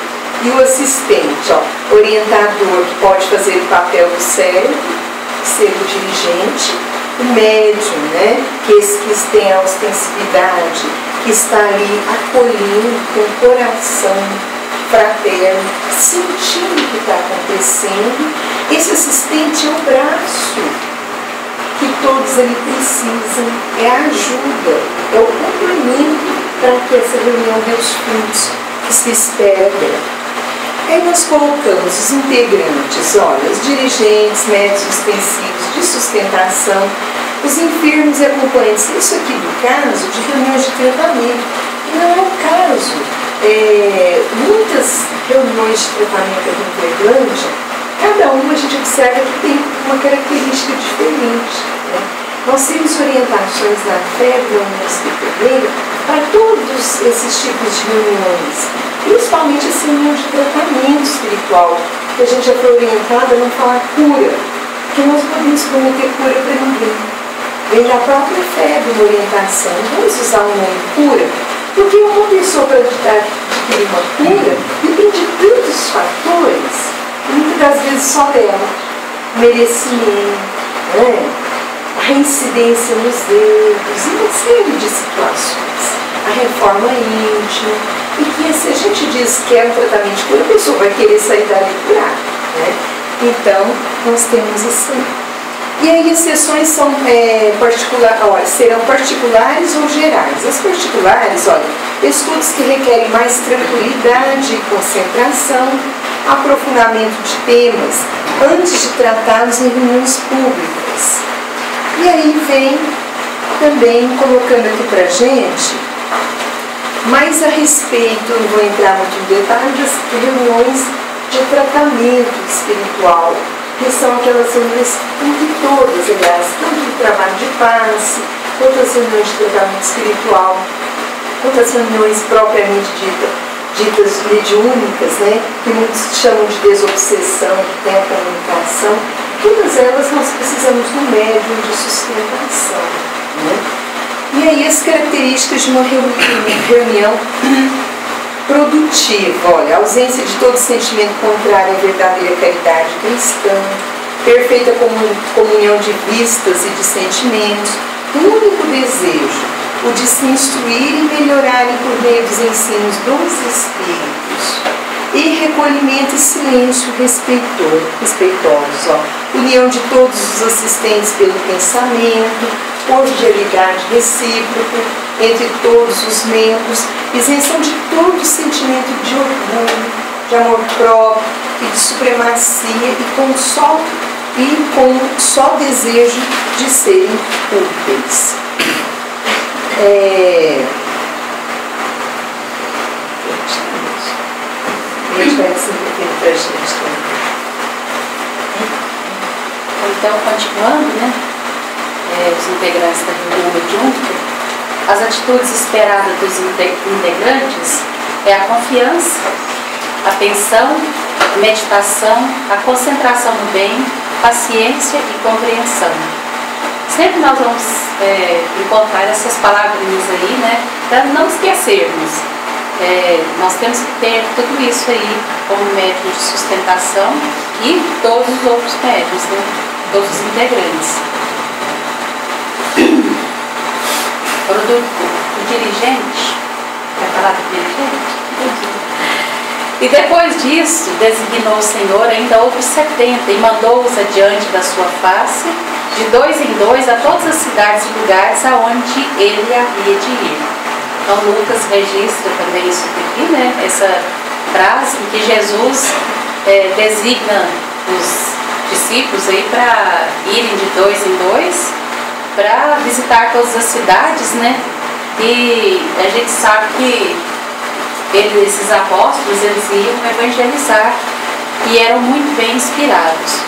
e o assistente. Ó. Orientador, que pode fazer o papel do cérebro, ser o dirigente. O médium, né? Que tem a ostensividade, que está ali acolhendo com o coração fraterno, sentindo o que está acontecendo. Esse assistente é o braço que todos ali precisam, é a ajuda, é o complemento para que essa reunião dê os frutos que se espera dela. Aí nós colocamos os integrantes, olha, os dirigentes, médicos extensivos de sustentação, os enfermos e acompanhantes. Isso aqui do caso de reuniões de tratamento, e não é o caso. Muitas reuniões de tratamento aqui em Uberlândia, cada uma a gente observa que tem uma característica diferente, né? Nós temos orientações na FEB, da União Espírita Brasileira, para todos esses tipos de reuniões, principalmente essa reunião de tratamento espiritual, que a gente já foi orientada a não falar cura, porque nós não podemos prometer cura para ninguém. Vem da própria FEB uma orientação, vamos usar o nome cura, porque uma pessoa para adquirir uma cura depende de tantos fatores, muitas das vezes só dela, merecimento, né? A reincidência nos dedos, e uma série de situações, a reforma íntima, e que se a gente diz que é um tratamento de cura, a pessoa vai querer sair dali curada, né? Então, nós temos isso aí. E aí as sessões são serão particulares ou gerais. As particulares, olha, estudos que requerem mais tranquilidade e concentração, aprofundamento de temas, antes de tratá-los em reuniões públicas. E aí vem também colocando aqui pra gente mais a respeito, não vou entrar muito em detalhes, das reuniões de tratamento espiritual, que são aquelas reuniões entre todas, aliás, tanto de trabalho de passe, quanto as reuniões de tratamento espiritual, quanto as reuniões propriamente ditas mediúnicas, né, que muitos chamam de desobsessão, que tem a comunicação. Todas elas nós precisamos do médium de sustentação, né? E aí as características de uma reunião produtiva, olha, ausência de todo sentimento contrário à verdadeira caridade cristã, perfeita comunhão de vistas e de sentimentos, um único desejo, o de se instruir e melhorarem por meio dos ensinos dos Espíritos, e recolhimento e silêncio respeitosos, união de todos os assistentes pelo pensamento, cordialidade recíproca entre todos os membros, isenção de todo sentimento de orgulho, de amor próprio e de supremacia, e com só desejo de serem úteis. Então, continuando, né, os integrantes da reunião mediúnica, as atitudes esperadas dos integrantes é a confiança, a atenção, a meditação, a concentração no bem, paciência e compreensão. Sempre nós vamos encontrar essas palavrinhas aí, né, para não esquecermos. Nós temos que ter tudo isso aí como médium de sustentação e todos os outros médiuns, né? Todos os integrantes. O dirigente, vai falar do dirigente? E depois disso, designou o Senhor ainda outros 70 e mandou-os adiante da sua face, de 2 em 2, a todas as cidades e lugares aonde ele havia de ir. Então Lucas registra também isso aqui, né? Essa frase em que Jesus designa os discípulos aí para irem de 2 em 2 para visitar todas as cidades, né? E a gente sabe que esses apóstolos, eles iam evangelizar e eram muito bem inspirados.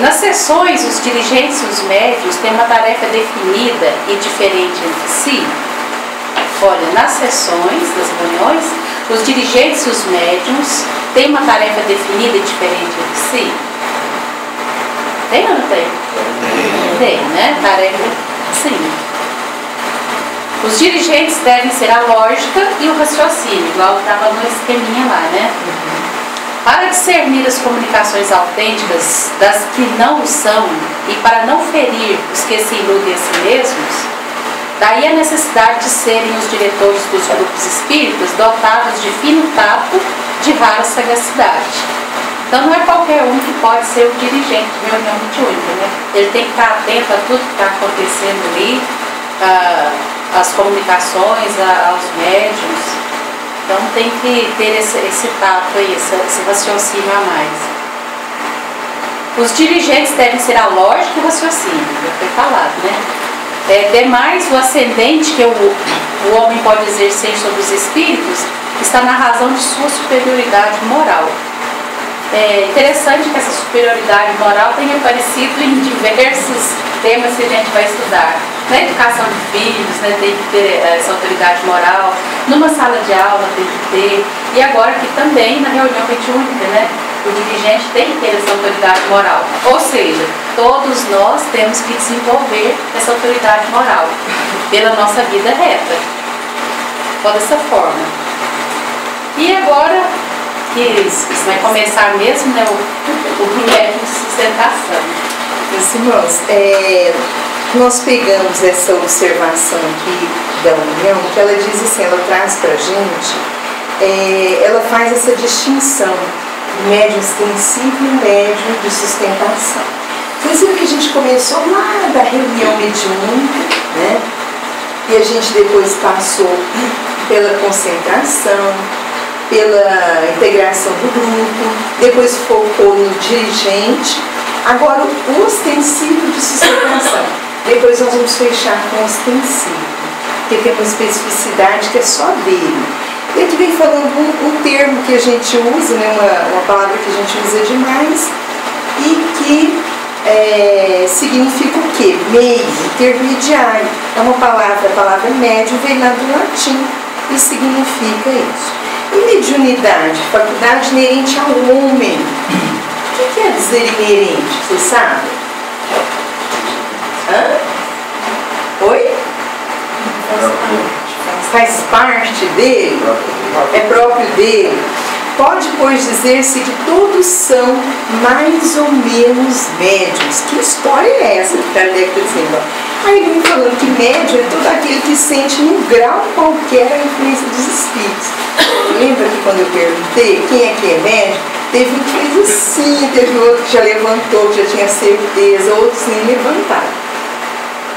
Nas sessões, os dirigentes e os médiuns têm uma tarefa definida e diferente entre si. Olha, nas sessões, das reuniões, os dirigentes e os médiuns têm uma tarefa definida e diferente entre si. Tem ou não tem? Tem, né? Tarefa, sim. Os dirigentes devem ser a lógica e o raciocínio, igual estava no esqueminha lá, né? Para discernir as comunicações autênticas das que não o são e para não ferir os que se iludem a si mesmos, daí a necessidade de serem os diretores dos grupos espíritas dotados de fino tato, de rara sagacidade. Então não é qualquer um que pode ser o dirigente de reunião mediúnica, né? Ele tem que estar atento a tudo que está acontecendo ali, às comunicações, aos médiuns. Então tem que ter esse tato aí, esse raciocínio a mais. Os dirigentes devem ser a lógica e o raciocínio, já foi falado, né? Demais, o ascendente que o homem pode exercer sobre os espíritos está na razão de sua superioridade moral. É interessante que essa superioridade moral tenha aparecido em diversos temas que a gente vai estudar. Na educação de filhos, né, tem que ter essa autoridade moral, numa sala de aula tem que ter, e agora aqui também na reunião mediúnica, né, o dirigente tem que ter essa autoridade moral. Ou seja, todos nós temos que desenvolver essa autoridade moral pela nossa vida reta, dessa forma. E agora que vai começar mesmo, né, o método de sustentação. Meus irmãos, nós pegamos essa observação aqui da união, que ela diz assim, ela traz para a gente, ela faz essa distinção, médium extensivo e médium de sustentação. Vocês viram que a gente começou lá da reunião mediúnica, né? E a gente depois passou pela concentração, pela integração do grupo, depois focou no dirigente, agora o ostensivo de sustentação. Depois nós vamos fechar com o ostensivo, porque tem uma especificidade que é só dele. E aqui vem falando um termo que a gente usa, né, uma palavra que a gente usa demais, e que significa o quê? Meio, intermediário. É uma palavra, a palavra médio vem lá do latim e significa isso. E mediunidade, faculdade inerente ao homem. O que quer dizer inerente? Vocês sabem? Oi? Faz parte dele? É próprio dele? Pode, pois, dizer-se que todos são mais ou menos médios. Que história é essa que Kardec está dizendo? Aí ele vem falando que médio é todo aquele que sente num grau qualquer a influência dos espíritos. Lembra que quando eu perguntei quem é que é médio? Teve um que fez assim, teve outro que já levantou, que já tinha certeza, outros nem levantaram.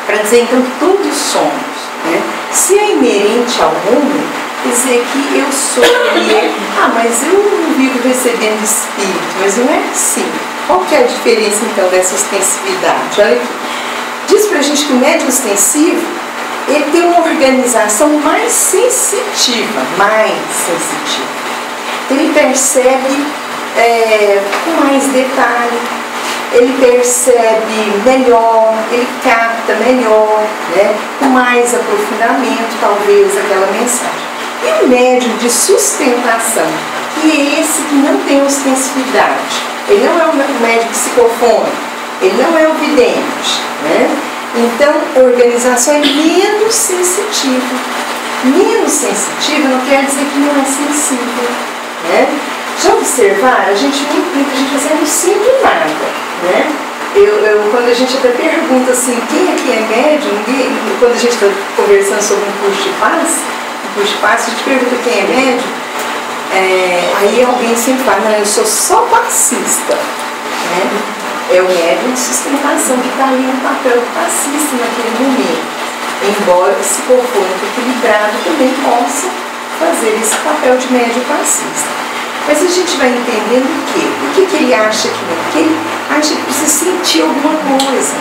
Para dizer, então, todos somos. Né? Se é inerente ao homem, quer dizer que eu sou ele. Mas eu não vivo recebendo espírito, mas não é assim. Qual que é a diferença, então, dessa ostensividade? Olha aqui. Diz pra gente que o médium ostensivo, ele tem uma organização mais sensitiva. Então, ele percebe com mais detalhe, ele percebe melhor, ele capta melhor, né? Com mais aprofundamento, talvez, aquela mensagem. E o médium de sustentação, que é esse que não tem ostensividade, ele não é um médium psicofônico, ele não é um vidente, né? Então, a organização é menos sensitiva. Menos sensitiva não quer dizer que não é sensível, né? Já observaram? A gente não sinto nada, né? Quando a gente até pergunta assim, quem aqui é médium, quando a gente está conversando sobre um curso de passe, a gente pergunta quem é médium, aí alguém sempre fala, não, eu sou só passista, né? É o médium de sustentação que está ali no papel do passista naquele momento, embora o psicofônico equilibrado também possa fazer esse papel de médium passista. Mas a gente vai entendendo o quê? Por que ele acha que não? Porque ele acha que precisa sentir alguma coisa.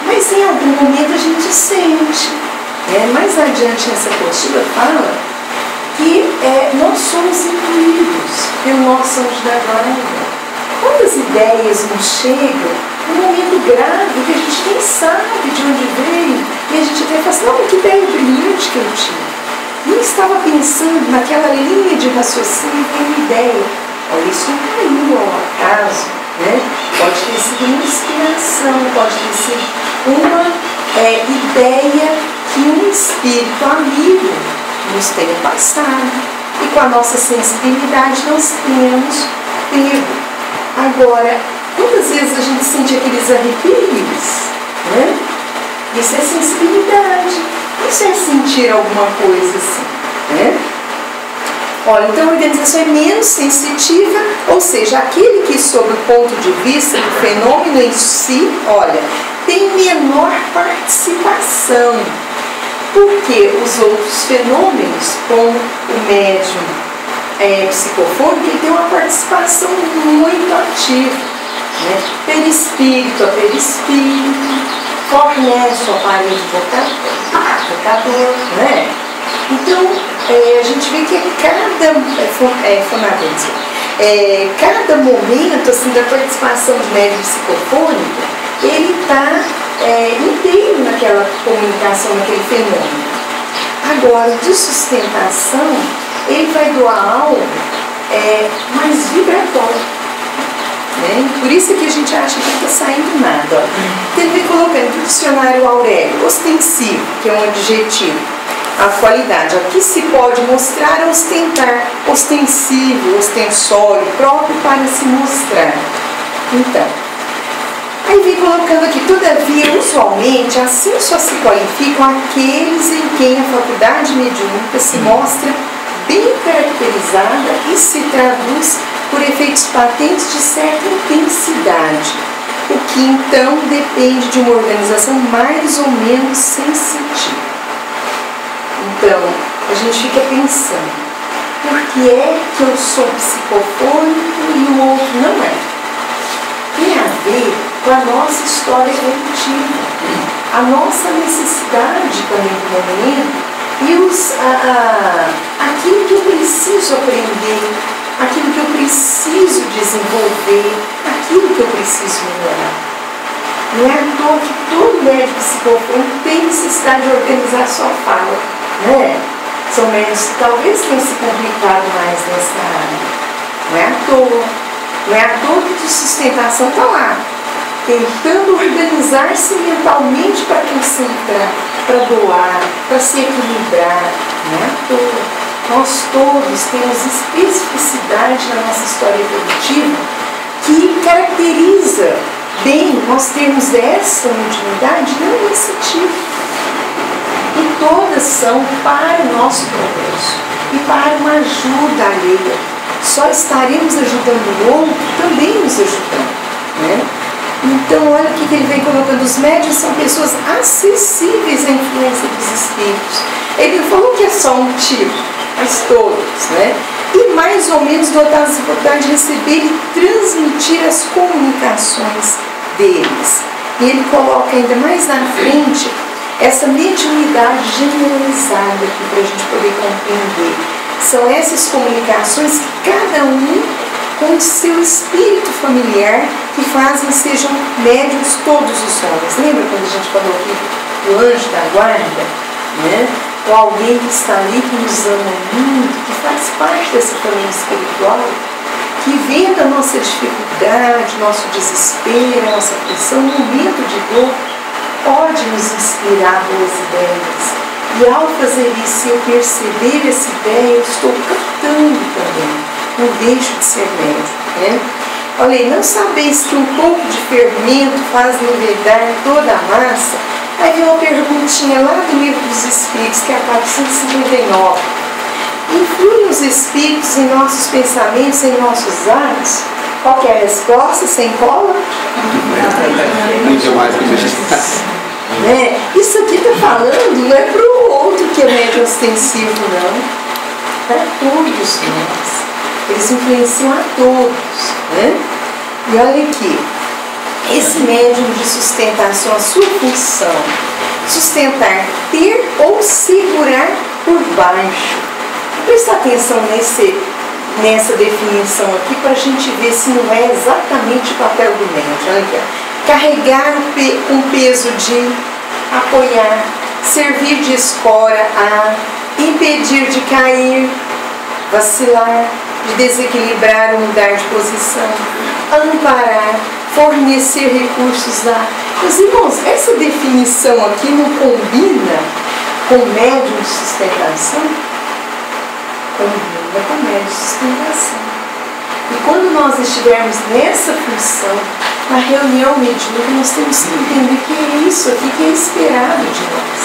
Mas em algum momento a gente sente. Mais adiante nessa apostila fala que nós somos incluídos pelo nosso anjo da guarda. Quantas ideias nos chegam num momento grave que a gente nem sabe de onde veio e a gente até fala assim, não, que ideia brilhante que eu tive. Nem estava pensando naquela linha de raciocínio, tem uma ideia. Olha, isso não caiu ao acaso, né? Pode ter sido uma inspiração, pode ter sido uma ideia que um espírito amigo nos tenha passado e com a nossa sensibilidade nós tenhamos pego. Agora, quantas vezes a gente sente aqueles arrepios, né? Isso é sensibilidade. Isso é sentir alguma coisa assim, né? Olha, então a organização é menos sensitiva, ou seja, aquele que, sob o ponto de vista do fenômeno em si, olha, tem menor participação, porque os outros fenômenos, como o médium psicofônico, ele tem uma participação muito ativa, né? Perispírito a perispírito, fornece o aparelho vocador, né? Então, a gente vê que cada cada momento assim, da participação do médium psicofônico, ele está inteiro naquela comunicação, naquele fenômeno. Agora, de sustentação, ele vai doar algo mais vibratório. Né? Por isso que a gente acha que não está saindo nada. Ó. Ele vem colocando no dicionário Aurélio, ostensivo, que é um adjetivo, a qualidade, o que se pode mostrar é ostentar, ostensivo, ostensório, próprio para se mostrar. Então, aí vem colocando aqui, todavia, usualmente, assim só se qualificam aqueles em quem a faculdade mediúnica se mostra bem caracterizada e se traduz por efeitos patentes de certa intensidade, o que então depende de uma organização mais ou menos sensitiva. Então, a gente fica pensando, por que é que eu sou psicofônico e o outro não é? Tem a ver com a nossa história evolutiva, a nossa necessidade também do momento e aquilo que eu preciso aprender, aquilo que eu preciso desenvolver, aquilo que eu preciso melhorar. Não é à toa que todo médico psicofônico tem necessidade de organizar sua fala, né? São médicos que talvez tenham se complicado mais nessa área. Não é à toa. Não é à toa que de sustentação está lá, tentando organizar-se mentalmente para concentrar, para doar, para se equilibrar. Não é à toa. Nós todos temos especificidade na nossa história evolutiva que caracteriza bem nós termos essa mediunidade não esse tipo. E todas são para o nosso progresso e para uma ajuda alheia. Só estaremos ajudando o outro também nos ajudando. Né? Então, olha o que ele vem colocando. Os médiuns são pessoas acessíveis à influência dos espíritos. Ele não falou que é só um tipo, mas todos, né? E mais ou menos dotados de faculdade de receber e transmitir as comunicações deles. E ele coloca ainda mais na frente essa mediunidade generalizada aqui para a gente poder compreender. São essas comunicações que cada um com o seu espírito familiar que fazem sejam médiuns todos os homens. Lembra quando a gente falou aqui do anjo da guarda? Né? Ou alguém que está ali, que nos ama muito, que faz parte dessa família espiritual, que vendo a nossa dificuldade, nosso desespero, a nossa pressão, no momento de dor, pode nos inspirar boas ideias. E ao fazer isso, eu perceber essa ideia, eu estou captando também, não deixo de ser médium. Né? Olha aí, não sabeis que um pouco de fermento faz levedar toda a massa? Aí vem uma perguntinha lá do Livro dos Espíritos, que é a 459. Influem os Espíritos em nossos pensamentos, em nossos atos? Qual que é a resposta? Sem cola? Isso aqui está falando, não é para o outro que é médio ostensivo, não. Para todos nós. Eles influenciam a todos. Né? E olha aqui. Esse médium de sustentação, a sua função, sustentar, ter ou segurar por baixo. Presta atenção nessa definição aqui para a gente ver se não é exatamente o papel do médium. Olha aqui, ó. Carregar com peso de apoiar, servir de escora a, impedir de cair, vacilar, de desequilibrar ou mudar de posição, amparar, fornecer recursos a... Meus irmãos, essa definição aqui não combina com médium de sustentação? Combina com médium de sustentação. E quando nós estivermos nessa função, na reunião mediúnica, nós temos que entender que é isso aqui que é esperado de nós.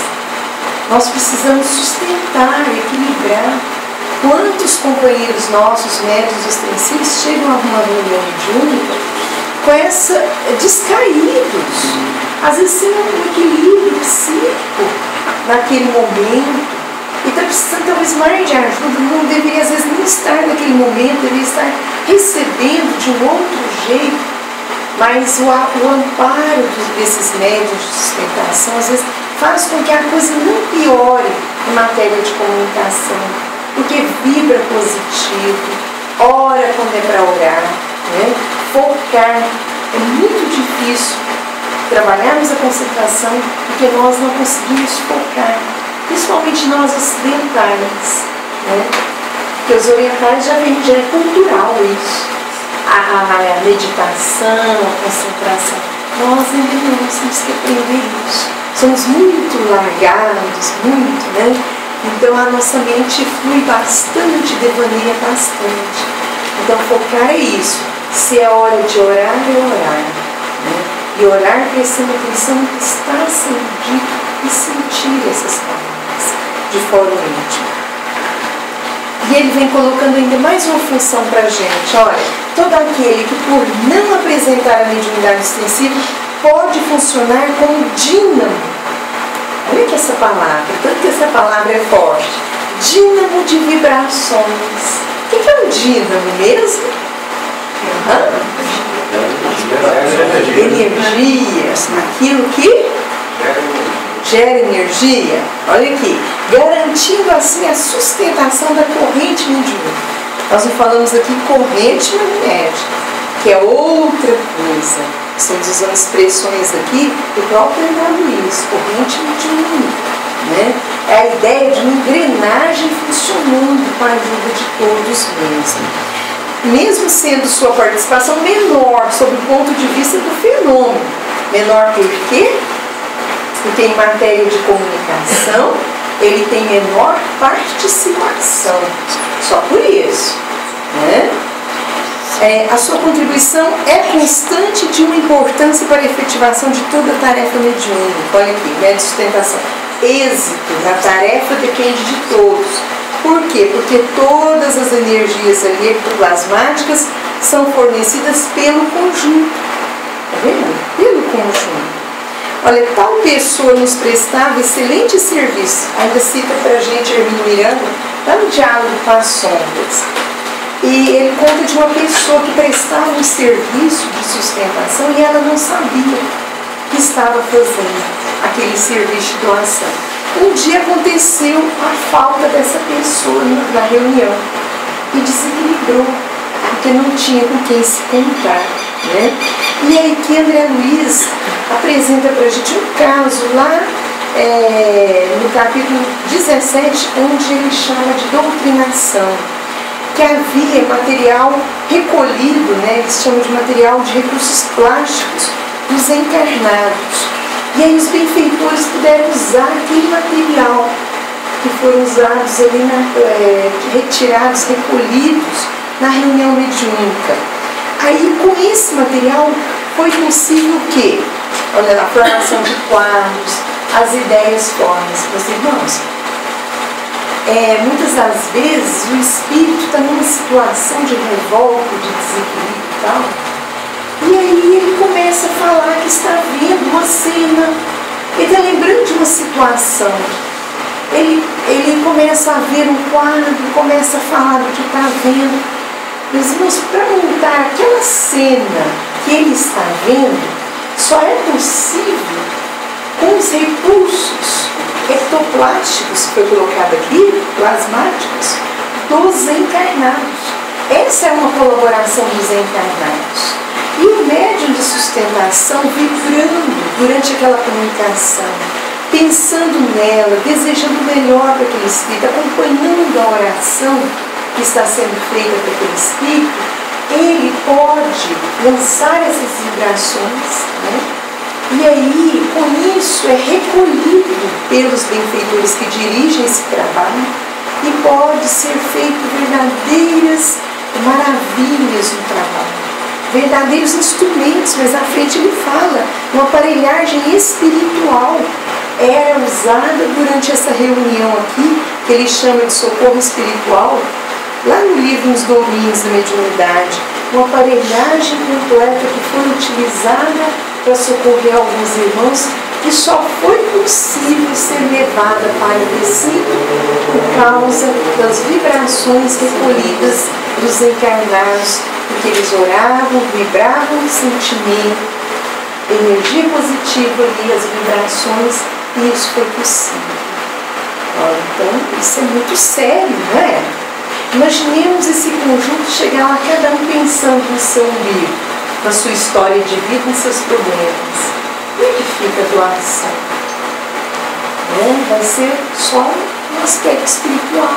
Nós precisamos sustentar, equilibrar. Quantos companheiros nossos, médiuns ostensivos, chegam a uma reunião mediúnica com essa descaídos, às vezes sem um equilíbrio psíquico naquele momento, e está precisando talvez mais de ajuda, não deveria às vezes nem estar naquele momento, deveria estar recebendo de um outro jeito, mas o amparo desses médiuns de sustentação às vezes faz com que a coisa não piore em matéria de comunicação, porque vibra positivo, ora quando é é para orar, né? Focar. É muito difícil trabalharmos a concentração porque nós não conseguimos focar, principalmente nós ocidentais, né? Porque os orientais já é cultural isso, a meditação, a concentração. Nós ainda não temos que aprender isso. Somos muito largados, muito, né? Então a nossa mente flui bastante, devaneia bastante. Então focar é isso. Se é hora de orar, é orar, né? E orar prestando atenção no que está sendo dito e sentir essas palavras de forma íntima. E ele vem colocando ainda mais uma função para a gente. Olha, todo aquele que por não apresentar a mediunidade extensiva pode funcionar como dínamo. Olha que essa palavra, tanto que essa palavra é forte. Dínamo de vibrações. O que é um dínamo mesmo? Energias, aquilo que gera energia. Olha aqui, garantindo assim a sustentação da corrente mediúnica. Nós não falamos aqui corrente magnética, que é outra coisa. Estamos usando expressões aqui do próprio André Luiz, corrente mediúnica, né? É a ideia de uma engrenagem funcionando com a ajuda de todos mesmo sendo sua participação menor sob o ponto de vista do fenômeno. Menor por quê? Porque em matéria de comunicação ele tem menor participação, só por isso, né? A sua contribuição é constante de uma importância para a efetivação de toda a tarefa mediúnica. Olha aqui, né, de sustentação. Êxito na tarefa depende de todos. Por quê? Porque todas as energias ali ectoplasmáticas são fornecidas pelo conjunto. Tá vendo? Pelo conjunto. Olha, tal pessoa nos prestava excelente serviço. Ainda cita para a gente Hermínio Miranda, lá no Diálogo com as Sombras. E ele conta de uma pessoa que prestava um serviço de sustentação e ela não sabia que estava fazendo aquele serviço de doação. Um dia aconteceu a falta dessa pessoa na reunião e desequilibrou, porque não tinha com quem se contar, né? E aí que André Luiz apresenta para a gente um caso lá no capítulo 17, onde ele chama de doutrinação, que havia material recolhido, né? Eles chamam de material de recursos plásticos dos encarnados. E aí os benfeitores puderam usar aquele material que foram usados ali, retirados, recolhidos na reunião mediúnica. Aí com esse material foi possível o quê? Olha lá, a formação de quadros, as ideias formas. Meus irmãos, muitas das vezes o espírito está numa situação de revolta, de desequilíbrio e tal. E aí ele começa a falar que está vendo uma cena, ele está lembrando de uma situação. Ele começa a ver um quadro, começa a falar do que está vendo. Meus irmãos, para montar aquela cena que ele está vendo, só é possível com os recursos ectoplásticos, que foi colocado aqui, plasmáticos, dos encarnados. Essa é uma colaboração dos encarnados. E o médium de sustentação vibrando durante aquela comunicação, pensando nela, desejando o melhor para aquele espírito, acompanhando a oração que está sendo feita para aquele espírito, ele pode lançar essas vibrações, né? E aí, com isso, é recolhido pelos benfeitores que dirigem esse trabalho e pode ser feito verdadeiras maravilhas no trabalho. Verdadeiros instrumentos, mas à frente ele fala, uma aparelhagem espiritual era usada durante essa reunião aqui, que ele chama de socorro espiritual, lá no livro Os Domínios da Mediunidade, uma aparelhagem completa que foi utilizada para socorrer alguns irmãos, que só foi possível ser levada para o recinto por causa das vibrações recolhidas dos encarnados, porque eles oravam, vibravam o sentimento, energia positiva ali, as vibrações, e isso foi possível. Então, isso é muito sério, não é? Imaginemos esse conjunto chegar lá, cada um pensando no seu umbigo, na sua história de vida, nos seus problemas. Como é que fica a doação? Vai ser só um aspecto espiritual.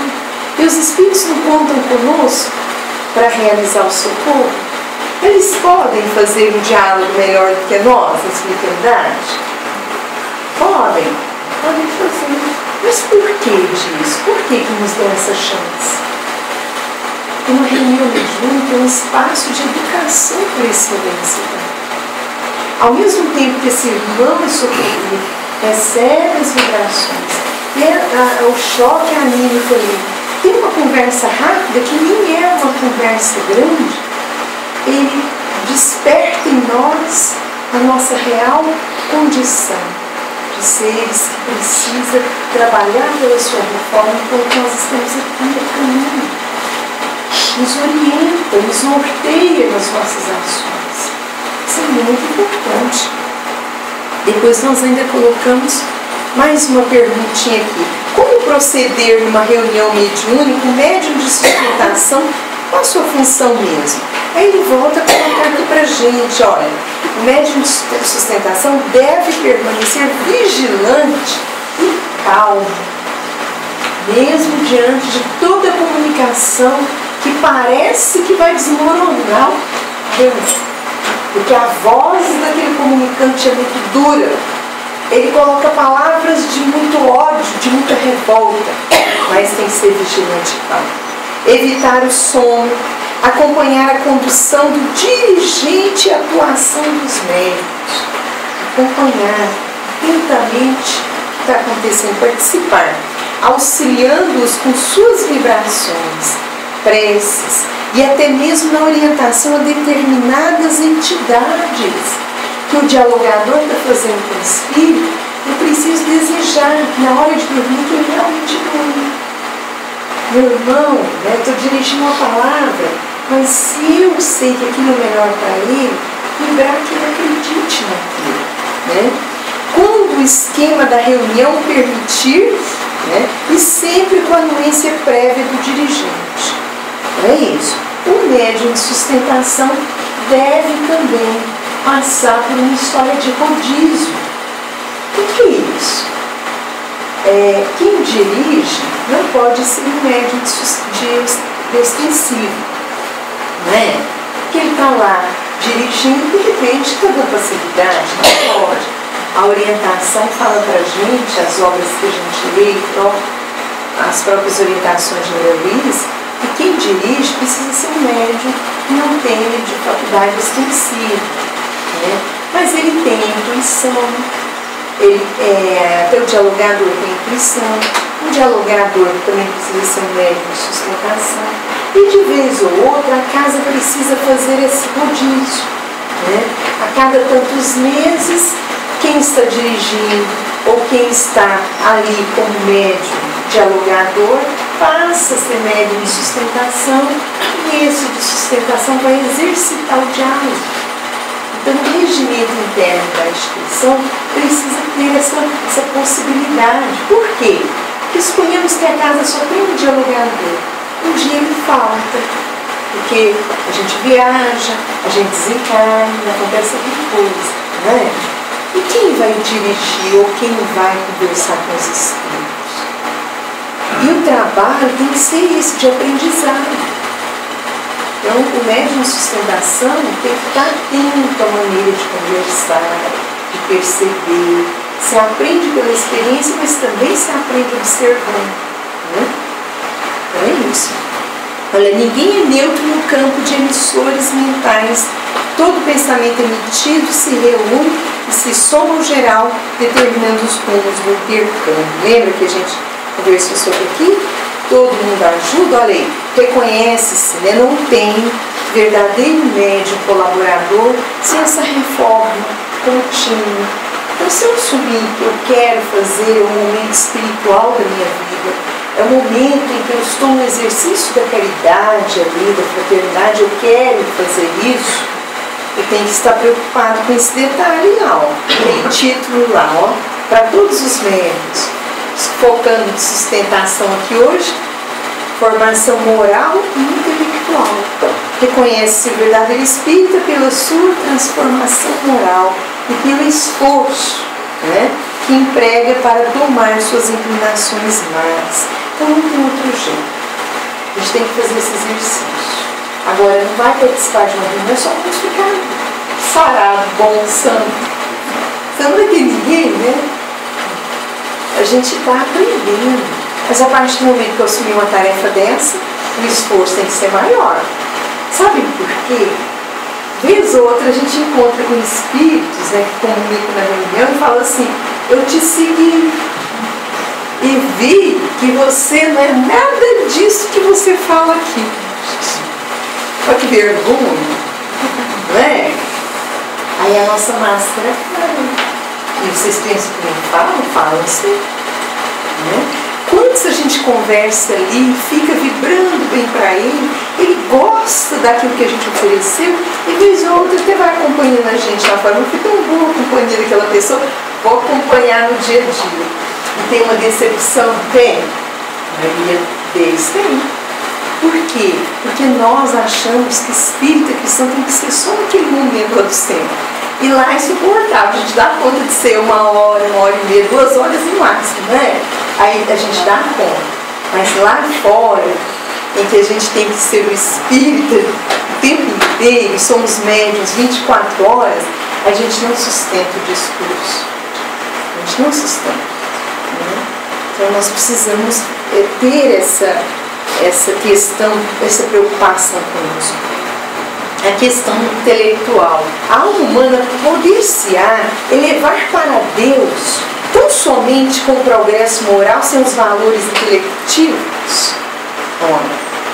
E os Espíritos não contam conosco para realizar o socorro? Eles podem fazer um diálogo melhor do que nós, na espiritualidade? Podem fazer. Mas por que disso? Por que nos dão essa chance? Uma reunião mediúnica é um espaço de educação para esse cidadão. Ao mesmo tempo que esse irmão é socorrido, recebe as vibrações, e o choque anímico ali, tem uma conversa rápida que nem é uma conversa grande, ele desperta em nós a nossa real condição de seres que precisa trabalhar pela sua reforma enquanto nós estamos aqui no caminho. Nos orienta, nos norteia nas nossas ações. Isso é muito importante. Depois nós ainda colocamos mais uma perguntinha aqui. Como proceder numa reunião mediúnica, um médium de sustentação, qual a sua função mesmo? Aí ele volta a colocar aqui pra gente, olha, o médium de sustentação deve permanecer vigilante e calmo, mesmo diante de toda a comunicação que parece que vai desmoronar a reunião. Porque a voz daquele comunicante é muito dura. Ele coloca palavras de muito ódio, de muita revolta, mas tem que ser vigilante e calmo. Evitar o sono, acompanhar a condução do dirigente e a atuação dos médicos. Acompanhar atentamente o que está acontecendo, participar, auxiliando-os com suas vibrações, preces e até mesmo na orientação a determinadas entidades que o dialogador está fazendo com o espírito. Eu preciso desejar na hora de dormir que ele realmente dorme. Meu irmão, estou dirigindo uma palavra, mas se eu sei que aquilo é melhor para ele, lembrar que ele acredite naquilo. Quando o esquema da reunião permitir, e sempre com a anuência prévia do dirigente. É isso. O médium de sustentação deve também passar por uma história de rodízio. O que é isso? Quem dirige não pode ser um médium de ostensivo, Porque ele está lá dirigindo e de repente está dando facilidade, não pode. A orientação fala para a gente, as obras que a gente lê, as próprias orientações de Maria Luísa, que quem dirige precisa ser um médium que não tenha de faculdade ostensiva, mas ele tem a intuição, até o dialogador tem a intuição, um dialogador também precisa ser um médium de sustentação, e de vez ou outra a casa precisa fazer esse rodízio, a cada tantos meses quem está dirigindo ou quem está ali como médium dialogador passa a ser médium de sustentação, e esse de sustentação vai exercitar o diálogo. Então, o regimento interno da instituição precisa ter essa possibilidade. Por quê? Porque suponhamos que a casa só tem um dialogador. Um dia ele falta, porque a gente viaja, a gente desencarna, acontece alguma coisa, E quem vai dirigir ou quem vai conversar com os espíritos? E o trabalho tem que ser isso, de aprendizado. Então, o médium de sustentação tem que estar atento à maneira de conversar, de perceber. Se aprende pela experiência, mas também se aprende observando. Então é isso. Olha, ninguém é neutro no campo de emissores mentais. Todo pensamento emitido se reúne e se soma ao geral, determinando os rumos do intercâmbio. Lembra que a gente conversou sobre aqui? Todo mundo ajuda, olha aí, reconhece-se, não tem verdadeiro médium colaborador sem essa reforma contínua. Então, se eu assumir que eu quero fazer um momento espiritual da minha vida, é o momento em que eu estou no exercício da caridade ali, da fraternidade, eu quero fazer isso, eu tenho que estar preocupado com esse detalhe lá, tem título lá, para todos os médios, focando de sustentação aqui hoje, formação moral e intelectual. Reconhece-se o verdadeiro espírita pela sua transformação moral e pelo esforço, né, que emprega para domar suas inclinações más. Então não tem outro jeito. A gente tem que fazer esse exercício. Agora, não vai participar de uma reunião só para ficar sarado, bom, santo. Você não vai ter ninguém, né? A gente está aprendendo. Mas a partir do momento que eu assumi uma tarefa dessa, o esforço tem que ser maior. Sabe por quê? Vez ou outra a gente encontra com espíritos, né, que comunicam na reunião e falam assim: eu te segui e vi que você não é nada disso que você fala aqui. Olha que vergonha, não é? Aí a nossa máscara cai. E vocês pensam que não falam sim, né? Quantos a gente conversa ali, fica vibrando bem para ele gosta daquilo que a gente ofereceu, e vez ou outra até vai acompanhando a gente lá fora. Não fica tão boa a companhia daquela pessoa, vou acompanhar no dia a dia. E tem uma decepção? Tem. A maioria deles tem. Por quê? Porque nós achamos que espírita cristão tem que ser só naquele momento lá do centro. E lá é insuportável, a gente dá conta de ser 1 hora, 1h30, 2 horas no máximo, né? Aí a gente dá conta. Mas lá fora, em que a gente tem que ser o espírita o tempo inteiro, somos médiuns 24 horas, a gente não sustenta o discurso. A gente não sustenta. Né? Então nós precisamos ter essa questão, essa preocupação conosco. A questão intelectual. A alma humana poder-se-á elevar para Deus tão somente com o progresso moral sem os valores intelectivos?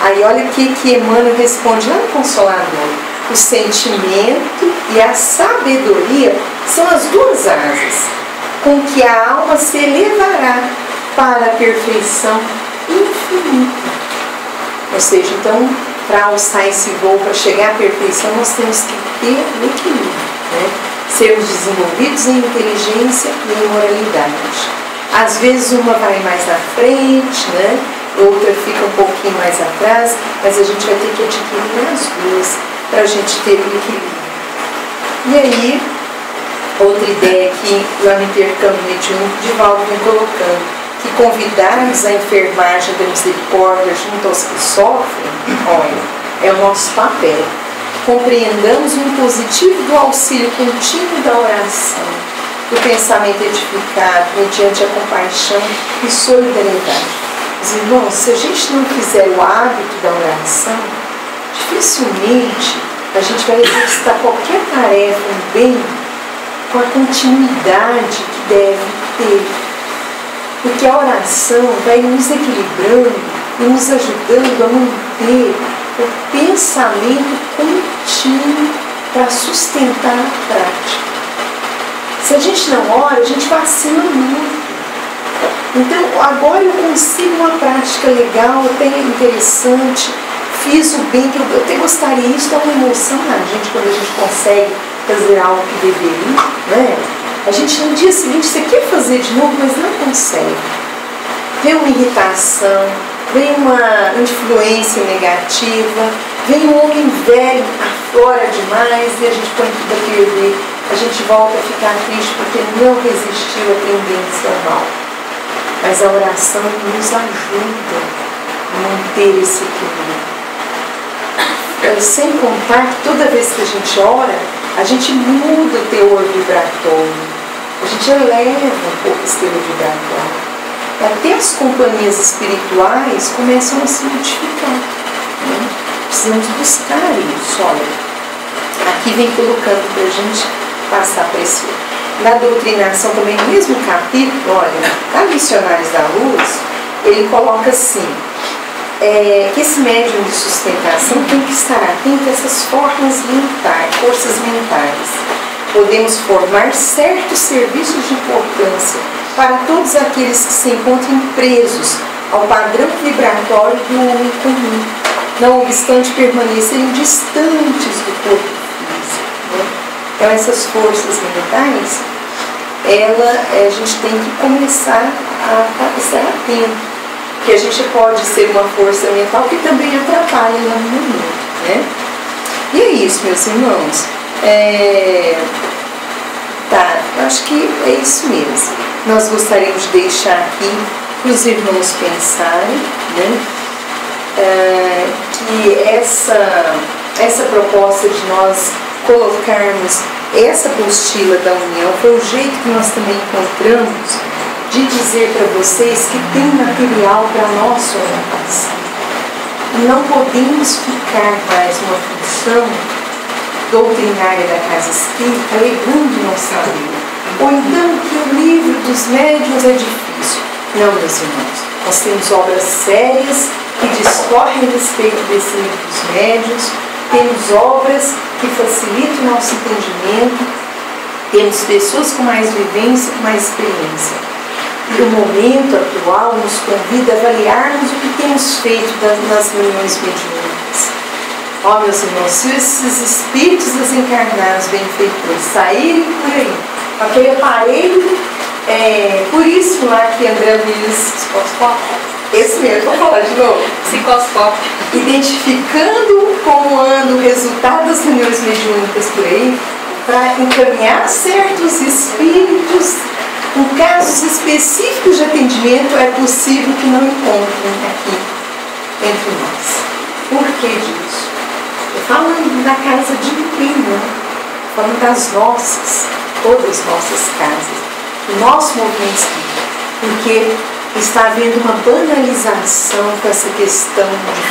Aí olha o que Emmanuel responde lá no Consolador. O sentimento e a sabedoria são as 2 asas com que a alma se elevará para a perfeição infinita. Ou seja, então, para alçar esse voo, para chegar à perfeição, nós temos que ter o equilíbrio, né? Sermos desenvolvidos em inteligência e em moralidade. Às vezes uma vai mais à frente, né? Outra fica um pouquinho mais atrás, mas a gente vai ter que adquirir as 2 para a gente ter o equilíbrio. E aí, outra ideia que lá no intercâmbio mediúnico, Divaldo vem colocando, que convidarmos a enfermagem da misericórdia junto aos que sofrem, olha, é o nosso papel. Compreendamos o impositivo do auxílio contínuo da oração, do pensamento edificado, mediante a compaixão e solidariedade. Os irmãos, se a gente não fizer o hábito da oração, dificilmente a gente vai exercitar qualquer tarefa, um bem, com a continuidade que deve ter. Porque a oração vai nos equilibrando e nos ajudando a manter o pensamento contínuo para sustentar a prática. Se a gente não ora, a gente vacila muito. Então, agora eu consigo uma prática legal, até interessante, fiz o bem que eu até gostaria. Isso dá uma emoção na gente quando a gente consegue fazer algo que deveria, né? A gente no dia seguinte, você quer fazer de novo, mas não consegue. Vem uma irritação, vem uma influência negativa, vem um homem velho, aflora demais e a gente põe tudo a perder. A gente volta a ficar triste porque não resistiu à tendência ao mal. Mas a oração nos ajuda a manter esse equilíbrio. Sem contar que toda vez que a gente ora, a gente muda o teor vibratório. A gente eleva um pouco esse teor vibratório. Até as companhias espirituais começam a se multiplicar. Né? Precisamos buscar isso. Olha, aqui vem colocando para a gente passar por esse. Na doutrinação também, no mesmo capítulo, olha, na Missionários da Luz, ele coloca assim, que esse médium de sustentação tem que estar atento a essas forças mentais. Podemos formar certos serviços de importância para todos aqueles que se encontrem presos ao padrão vibratório do homem comum, não obstante permanecerem distantes do corpo físico. Né? Então essas forças mentais, a gente tem que começar a estar atento, que a gente pode ser uma força mental que também atrapalha no momento, né? E é isso, meus irmãos. Tá, eu acho que é isso mesmo. Nós gostaríamos de deixar aqui para os irmãos pensarem, né? Que essa proposta de nós colocarmos essa apostila da união foi o jeito que nós também encontramos de dizer para vocês que tem material para a nossa orientação. Não podemos ficar mais uma função doutrinária da Casa Espírita alegando não saber. Ou então que o livro dos médiuns é difícil. Não, meus irmãos, nós temos obras sérias que discorrem a respeito desse livro dos médiuns, temos obras que facilitam o nosso entendimento, temos pessoas com mais vivência, com mais experiência. E o momento atual nos convida a avaliarmos o que temos feito nas reuniões mediúnicas. Ó, meus irmãos, se esses espíritos desencarnados, benfeitores, saírem por aí, com aquele aparelho puríssimo lá que André Luiz, esse mesmo, vou falar de novo, Psicoscópio, identificando como anda o resultado das reuniões mediúnicas por aí, para encaminhar certos espíritos com casos específicos de atendimento, é possível que não encontrem aqui entre nós. Por que disso? Eu falo da casa de ninguém, não. Falando das nossas, todas as nossas casas, do nosso movimento espírita, porque está havendo uma banalização com essa questão de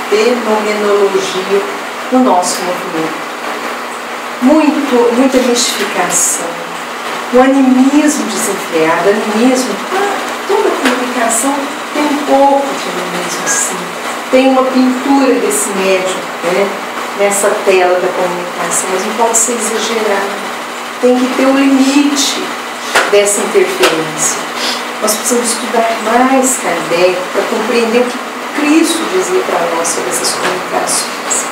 fenomenologia no nosso movimento. Muita mistificação, um animismo desenfreado, toda comunicação tem um pouco de animismo, sim. Tem uma pintura desse médium, né, nessa tela da comunicação, mas não pode ser exagerado. Tem que ter um limite dessa interferência. Nós precisamos estudar mais Kardec para compreender o que Cristo dizia para nós sobre essas comunicações.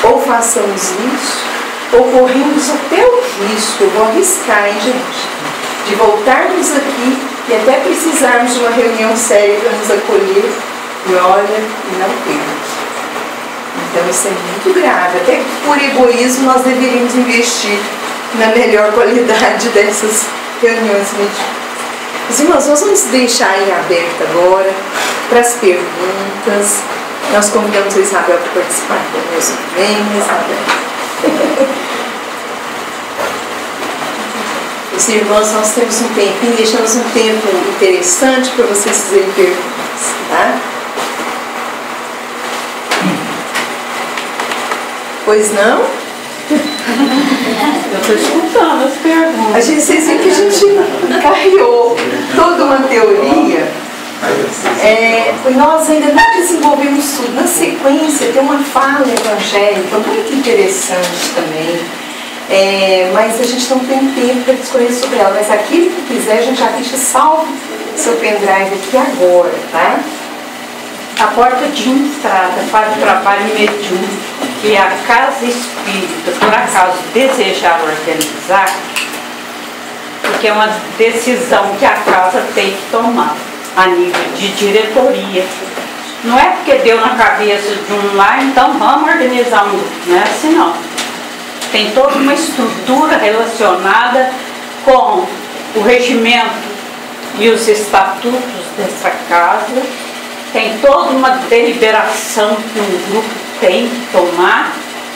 Ou façamos isso, ou corremos até o risco, eu vou arriscar, hein, gente, de voltarmos aqui e até precisarmos de uma reunião séria para nos acolher, e olha, e não temos. Então isso é muito grave, até por egoísmo nós deveríamos investir na melhor qualidade dessas reuniões mediúnicas. Os irmãos, nós vamos deixar em aberto agora para as perguntas. Nós convidamos a Isabel para participar conosco também, Isabel. Os irmãos, nós temos um tempinho, deixamos um tempo interessante para vocês fazerem perguntas, tá? Pois não? Eu estou escutando as perguntas. Vocês viram que a gente carreou toda uma teoria. Nós ainda não desenvolvemos tudo. Na sequência tem uma fala evangélica muito interessante também. Mas a gente não tem tempo para discorrer sobre ela. Mas aquilo que quiser, a gente já deixa salvo seu pendrive aqui agora, tá? A porta de entrada para o trabalho mediúnico que a Casa Espírita, por acaso, desejar organizar, porque é uma decisão que a Casa tem que tomar a nível de diretoria. Não é porque deu na cabeça de um lá, então vamos organizar um grupo. Não é assim, não. Tem toda uma estrutura relacionada com o regimento e os estatutos dessa casa. Tem toda uma deliberação que um grupo tem que tomar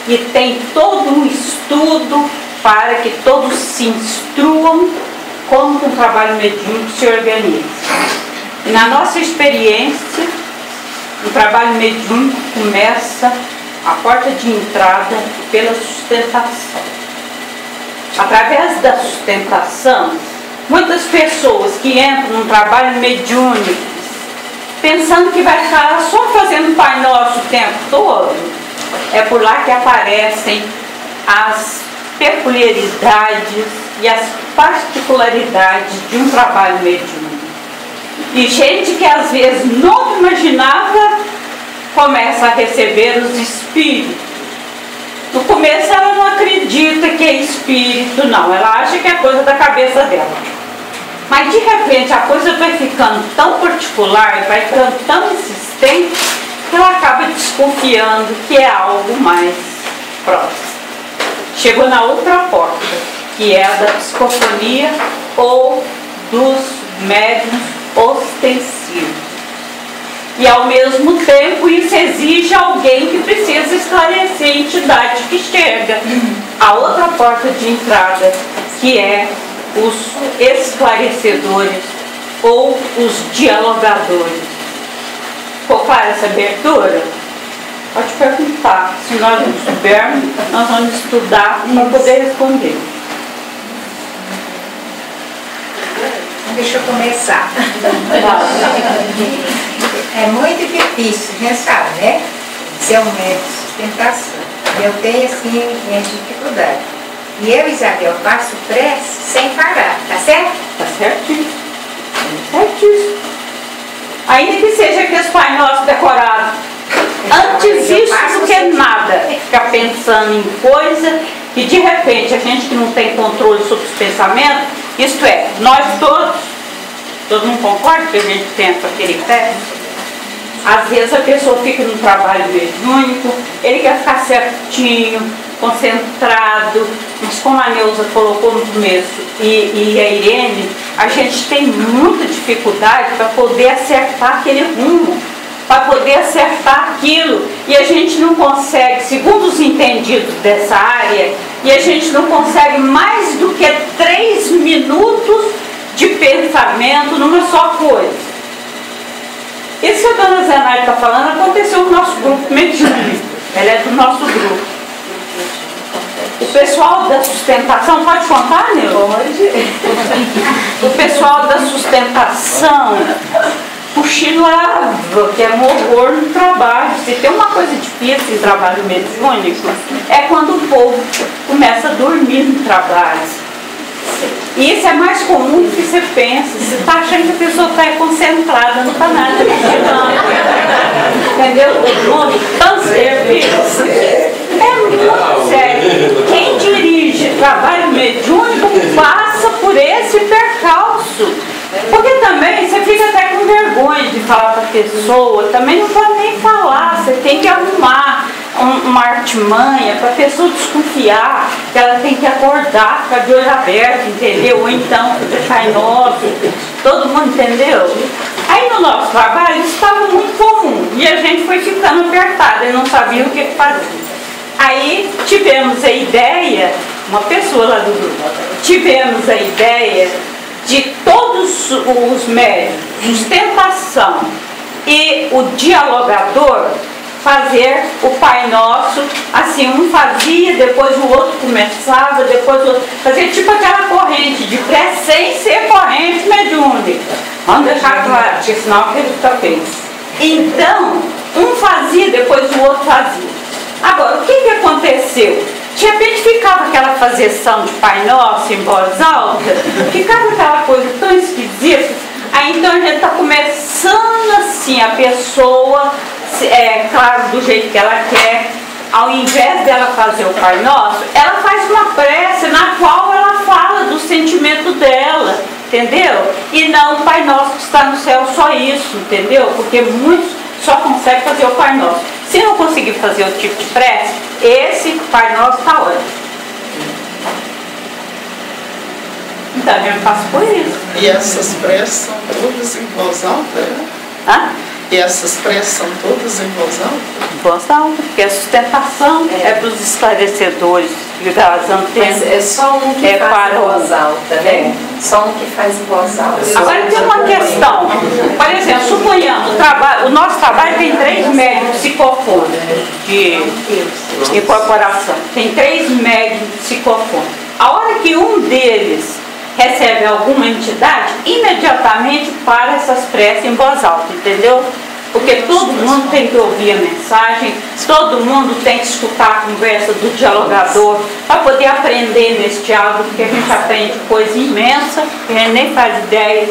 e tem todo um estudo para que todos se instruam como o trabalho mediúnico se organiza. E na nossa experiência, o trabalho mediúnico começa a porta de entrada pela sustentação. Através da sustentação, muitas pessoas que entram no trabalho mediúnico pensando que vai ficar só fazendo Pai Nosso o tempo todo, é por lá que aparecem as peculiaridades e as particularidades de um trabalho mediúnico. E gente que às vezes não imaginava começa a receber os espíritos. No começo ela não acredita que é espírito, não. Ela acha que é coisa da cabeça dela. Mas de repente a coisa vai ficando tão particular, vai ficando tão insistente, ela acaba desconfiando que é algo mais próximo. Chegou na outra porta, que é a da psicofonia ou dos médiuns ostensivos. E ao mesmo tempo isso exige alguém que precisa esclarecer a entidade que chega. A outra porta de entrada, que é os esclarecedores ou os dialogadores. Ficou clara essa abertura? Pode perguntar. Se nós não soubermos, nós vamos estudar para poder responder. Deixa eu começar. É muito difícil, já sabe, né? Ser um médico de sustentação. Eu tenho, assim, minhas dificuldades. E eu, Isabel, faço prece sem parar, tá certo? Tá certinho. Certíssimo. Ainda que seja aqueles Pai Nosso decorados. Antes isso do que nada. Ficar pensando em coisa que de repente a gente que não tem controle sobre os pensamentos, isto é, nós todos, todo mundo concorda que a gente pensa aquele pé? Às vezes a pessoa fica num trabalho mediúnico, ele quer ficar certinho, concentrado, mas como a Neuza colocou no começo e a Irene, a gente tem muita dificuldade para poder acertar aquele rumo, para poder acertar aquilo, e a gente não consegue, segundo os entendidos dessa área, e a gente não consegue mais do que 3 minutos de pensamento numa só coisa. Isso que a dona Zenaide está falando aconteceu no nosso grupo mediúnico. Ela é do nosso grupo. O pessoal da sustentação, pode contar, Nil? Pode. O pessoal da sustentação cochilava, que é um horror no trabalho. Se tem uma coisa difícil em trabalho mediúnico, é quando o povo começa a dormir no trabalho. E isso é mais comum do que você pensa. Você está achando que a pessoa está concentrada, não está nada vigilando. Entendeu? O nome câncer, é muito sério. Quem dirige trabalho mediúnico passa por esse percalço. Porque também você fica até com vergonha de falar para a pessoa, também não pode nem falar, você tem que arrumar uma artimanha para a pessoa desconfiar que ela tem que acordar, ficar de olho aberto, entendeu? Ou então, Pai Nosso, todo mundo entendeu? Aí no nosso trabalho isso estava muito comum e a gente foi ficando apertado e não sabia o que fazer. Aí tivemos a ideia, uma pessoa lá do grupo, tivemos a ideia de todos os médios, sustentação e o dialogador fazer o Pai Nosso, assim, um fazia, depois o outro começava, depois o outro, fazia tipo aquela corrente de pré sem ser corrente mediúnica. Vamos deixar claro, porque senão aquele fica feio. Então, um fazia, depois o outro fazia. Agora, o que aconteceu? De repente ficava aquela fazeção de Pai Nosso em voz alta, ficava aquela coisa tão esquisita. Aí então a gente está começando assim, a pessoa, claro, do jeito que ela quer, ao invés dela fazer o Pai Nosso, ela faz uma prece na qual ela fala do sentimento dela, entendeu? E não o Pai Nosso que está no céu, só isso, entendeu? Porque muitos só conseguem fazer o Pai Nosso. Se não conseguir fazer o tipo de prece, esse Pai Nosso está ótimo. Então a gente passa por isso. E essas preces são todas em voz alta, né? Hã? E essas preces são todas em voz alta? Voz alta, porque a sustentação é para os esclarecedores, ligar as antenas. Mas é só um que faz em voz alta, né? Só um que faz em voz alta. Agora tem uma questão. Por exemplo, suponhamos, o nosso trabalho tem 3 médios psicofônicos de incorporação. Tem 3 médios psicofônicos. A hora que um deles recebe alguma entidade, imediatamente para essas preces em voz alta, entendeu? Porque todo mundo tem que ouvir a mensagem, todo mundo tem que escutar a conversa do dialogador para poder aprender nesse diálogo, porque a gente aprende coisa imensa, que a gente nem faz ideia,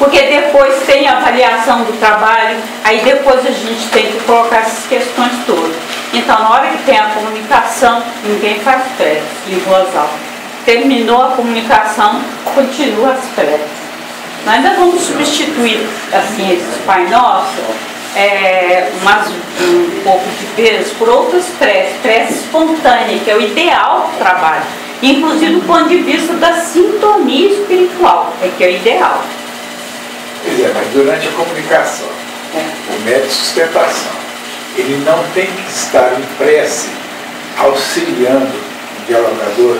porque depois tem a avaliação do trabalho, aí depois a gente tem que colocar essas questões todas. Então, na hora que tem a comunicação, ninguém faz preces em voz alta. Terminou a comunicação, continua as preces. Nós ainda vamos substituir assim, esses Pai Nosso um pouco de peso por outras prece espontânea, que é o ideal do trabalho, inclusive do ponto de vista da sintonia espiritual, que é o ideal. Pois é, mas durante a comunicação, o método de sustentação, ele não tem que estar em prece, auxiliando o dialogador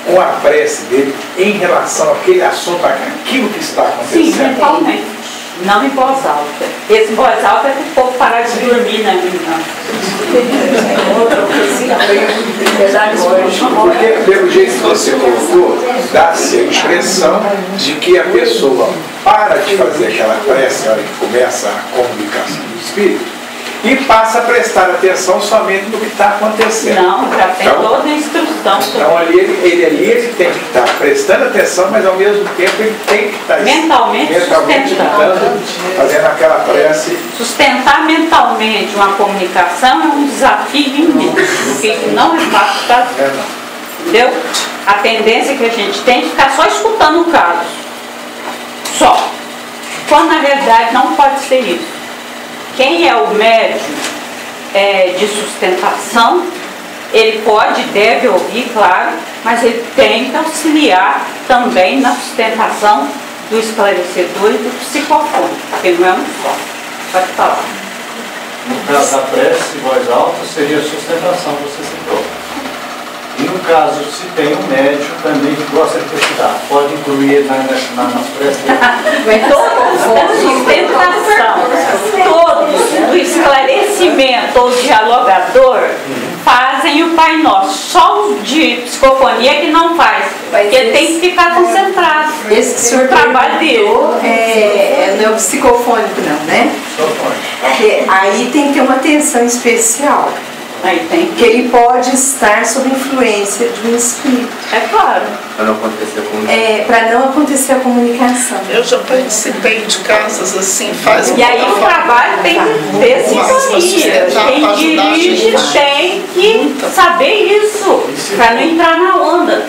com a prece dele em relação àquele assunto, àquilo que está acontecendo. Sim, mentalmente. Não em voz alta. Esse voz alta é para o povo parar de dormir na reunião. Porque, pelo jeito que você colocou, dá-se a impressão de que a pessoa para de fazer aquela prece na hora que começa a comunicação do espírito e passa a prestar atenção somente no que está acontecendo. Não, já tem toda a instrução. Então ele tem que estar prestando atenção, mas ao mesmo tempo ele tem que estar mentalmente sustentando, fazendo aquela prece. Sustentar mentalmente uma comunicação é um desafio imenso, porque não é fácil fazer. Entendeu? A tendência que a gente tem é ficar só escutando o caso. Só. Quando na realidade não pode ser isso. Quem é o médium de sustentação, ele pode, deve ouvir, claro, mas ele tem que auxiliar também na sustentação do esclarecedor e do psicofônico, porque não é um só. Pode falar. No caso da prece, voz alta, seria a sustentação, você citou. E no caso, se tem um médium também que gosta de estudar, pode incluir ele nas preces? Todos, sustentação, todos, o esclarecimento ou dialogador fazem o Pai Nosso. Só o de psicofonia que não faz, porque ele tem que ficar concentrado. Esse que o senhor trabalho dele não é o psicofônico não, né? Aí tem que ter uma atenção especial. Aí tem que ele pode estar sob influência de um espírito. É claro. Para não acontecer a comunicação. Para não acontecer a comunicação. Eu já participei de casas assim, faz E aí o trabalho tem que ter sintonia. Quem dirige tem que saber isso, para não entrar na onda.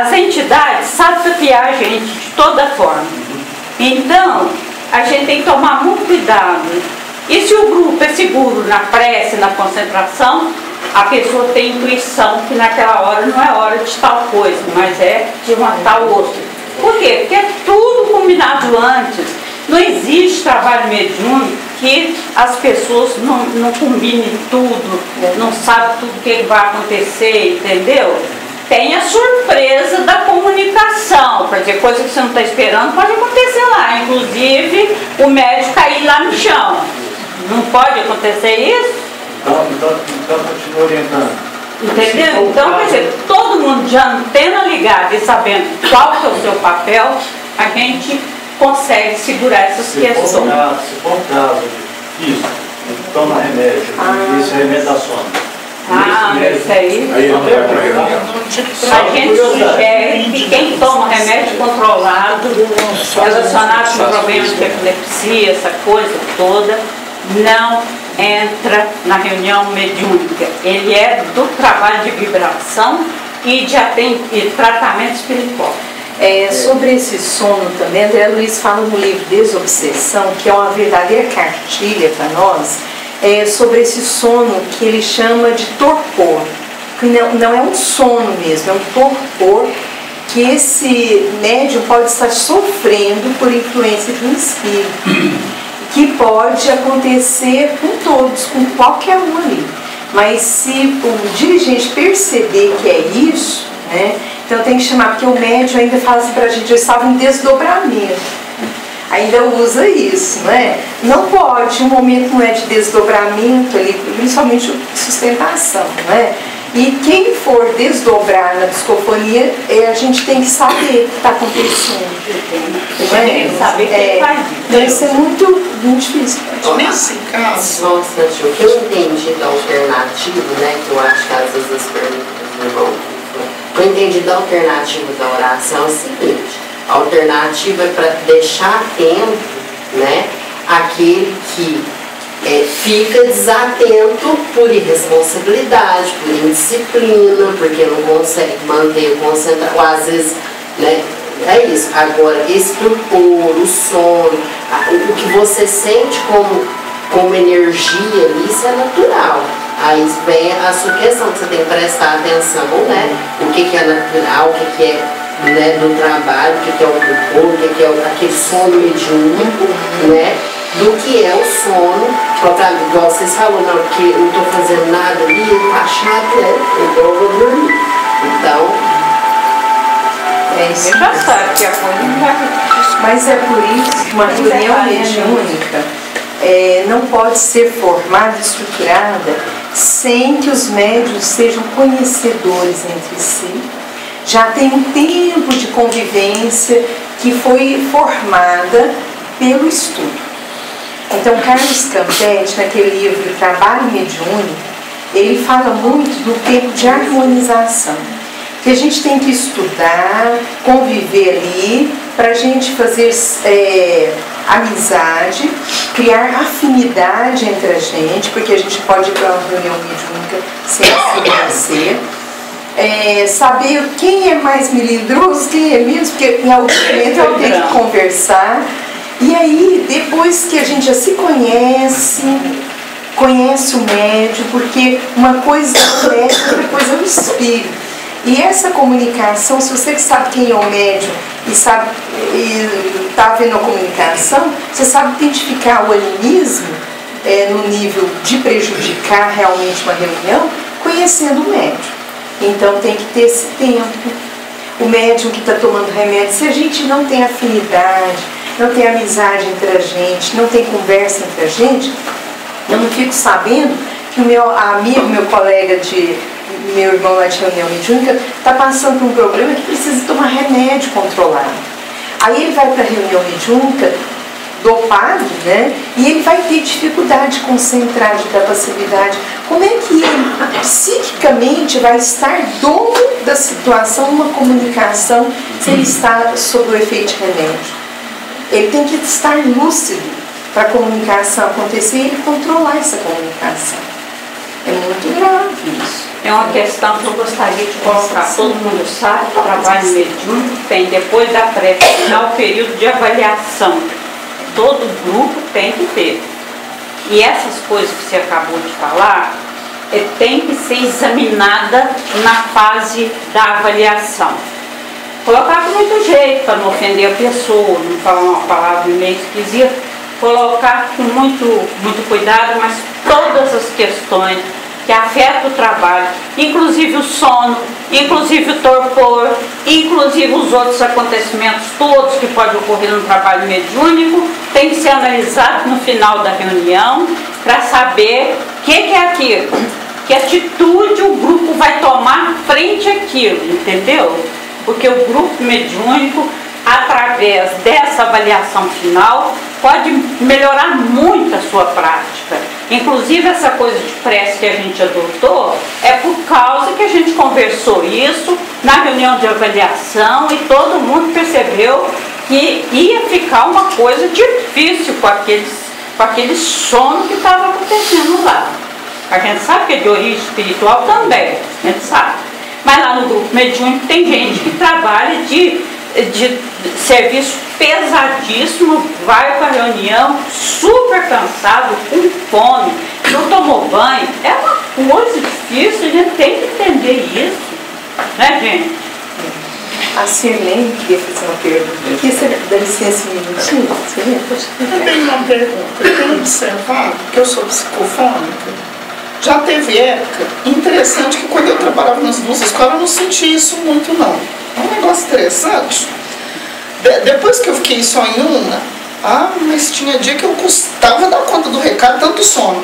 As entidades sabem tapear a gente de toda forma. Então, a gente tem que tomar muito cuidado. E se o grupo é seguro na prece, na concentração, a pessoa tem intuição que naquela hora não é hora de tal coisa, mas é de uma tal outra. Por quê? Porque é tudo combinado antes. Não existe trabalho mediúnico que as pessoas não combinem tudo, não sabem tudo o que vai acontecer, entendeu? Tem a surpresa da comunicação, quer dizer, coisa que você não está esperando pode acontecer lá, inclusive o médico cair lá no chão. Não pode acontecer isso? Então continua orientando. Entendeu? Então, quer dizer, todo mundo de antena ligada e sabendo qual que é o seu papel, a gente consegue segurar essas questões. Se for um caso de isso, toma remédio, esse remédio da sono. Isso aí não vai para reunião. A gente sugere que quem toma remédio controlado, relacionado com problemas de epilepsia, essa coisa toda, não entra na reunião mediúnica. Ele é do trabalho de vibração e de tratamento espiritual. Sobre esse sono também, André Luiz fala no livro Desobsessão, que é uma verdadeira cartilha para nós, sobre esse sono que ele chama de torpor, que não é um sono mesmo, é um torpor que esse médium pode estar sofrendo por influência de um espírito, que pode acontecer com todos, com qualquer um ali. Mas se o dirigente perceber que é isso, né, então tem que chamar, porque o médium ainda fala assim pra gente, eu estava em desdobramento. Ainda usa isso, não é? Não pode, um momento não é de desdobramento ali, principalmente sustentação, não é? E quem for desdobrar na psicofonia, a gente tem que saber o que está acontecendo. Tem que saber quem faz isso. Então isso é muito difícil. Nesse caso, o que eu entendi da alternativa, né, que eu acho que às vezes as perguntas não vão. O que eu entendi da alternativa da oração é o seguinte: a alternativa é para deixar tempo, né, aquele que fica desatento por irresponsabilidade, por indisciplina, porque não consegue manter o concentração, ou às vezes, né, é isso. Agora, esse torpor, o sono, o que você sente como como energia ali, isso é natural. Aí vem a sua questão, que você tem que prestar atenção, né? O que é natural, o que é, né, do trabalho, o que é o corpo, o que é aquele sono mediúnico, né? Do que é o sono, igual vocês falaram, não, que eu não estou fazendo nada ali, tá chato, né? Então eu vou dormir. Então, é isso. Eu já sabe que a coisa não vai. Mas é por isso que uma reunião mediúnica não pode ser formada, estruturada, sem que os médiuns sejam conhecedores entre si. Já tem um tempo de convivência que foi formada pelo estudo. Então, Carlos Campetti, naquele livro Trabalho Mediúnico, ele fala muito do tempo de harmonização, que a gente tem que estudar, conviver ali, para a gente fazer amizade, criar afinidade entre a gente, porque a gente pode ir para uma reunião mediúnica sem se conhecer. Saber quem é mais melindroso, quem é menos, porque em algum momento eu tenho que conversar. E aí, depois que a gente já se conhece o médium, porque uma coisa é o médium, outra coisa é o espírito. E essa comunicação, se você sabe quem é o médium e está vendo a comunicação, você sabe identificar o animismo no nível de prejudicar realmente uma reunião, conhecendo o médium. Então tem que ter esse tempo. O médium que está tomando remédio, se a gente não tem afinidade, não tem amizade entre a gente, não tem conversa entre a gente, eu não fico sabendo que o meu amigo, meu colega meu irmão lá de reunião mediúnica está passando por um problema que precisa tomar remédio controlado. Aí ele vai para a reunião mediúnica dopado, né? E ele vai ter dificuldade de concentrar, de dar passividade. Como é que ele psiquicamente vai estar dono da situação, uma comunicação, se ele está sob o efeito de remédio? Ele tem que estar lúcido para a comunicação acontecer e ele controlar essa comunicação. É muito grave isso. É uma questão que eu gostaria de colocar. Todo mundo sabe que o trabalho mediúnico tem, depois da pré-final, o período de avaliação. Todo grupo tem que ter. E essas coisas que você acabou de falar, tem que ser examinada na fase da avaliação. Colocar com muito jeito, para não ofender a pessoa, não falar uma palavra meio esquisita, colocar com muito cuidado, mas todas as questões que afetam o trabalho, inclusive o sono, inclusive o torpor, inclusive os outros acontecimentos todos que podem ocorrer no trabalho mediúnico, tem que ser analisado no final da reunião para saber o que é aquilo, que atitude o grupo vai tomar frente àquilo, entendeu? Porque o grupo mediúnico, através dessa avaliação final, pode melhorar muito a sua prática. Inclusive essa coisa de prece que a gente adotou é por causa que a gente conversou isso na reunião de avaliação e todo mundo percebeu que ia ficar uma coisa difícil com aquele sono que estava acontecendo lá. A gente sabe que é de origem espiritual também, a gente sabe. Mas lá no grupo mediúnico tem gente que trabalha de serviço pesadíssimo, vai para a reunião super cansado, com fome, não tomou banho. É uma coisa difícil, a gente tem que entender isso, né, gente? A Sirlene queria fazer uma pergunta. Você dá licença um minutinho? Eu tenho uma pergunta. Eu tenho observado que eu sou psicofônica. Já teve época interessante que quando eu trabalhava nas duas escolas eu não senti isso muito não. É um negócio interessante. Depois que eu fiquei só em uma, mas tinha dia que eu custava dar conta do recado, tanto sono.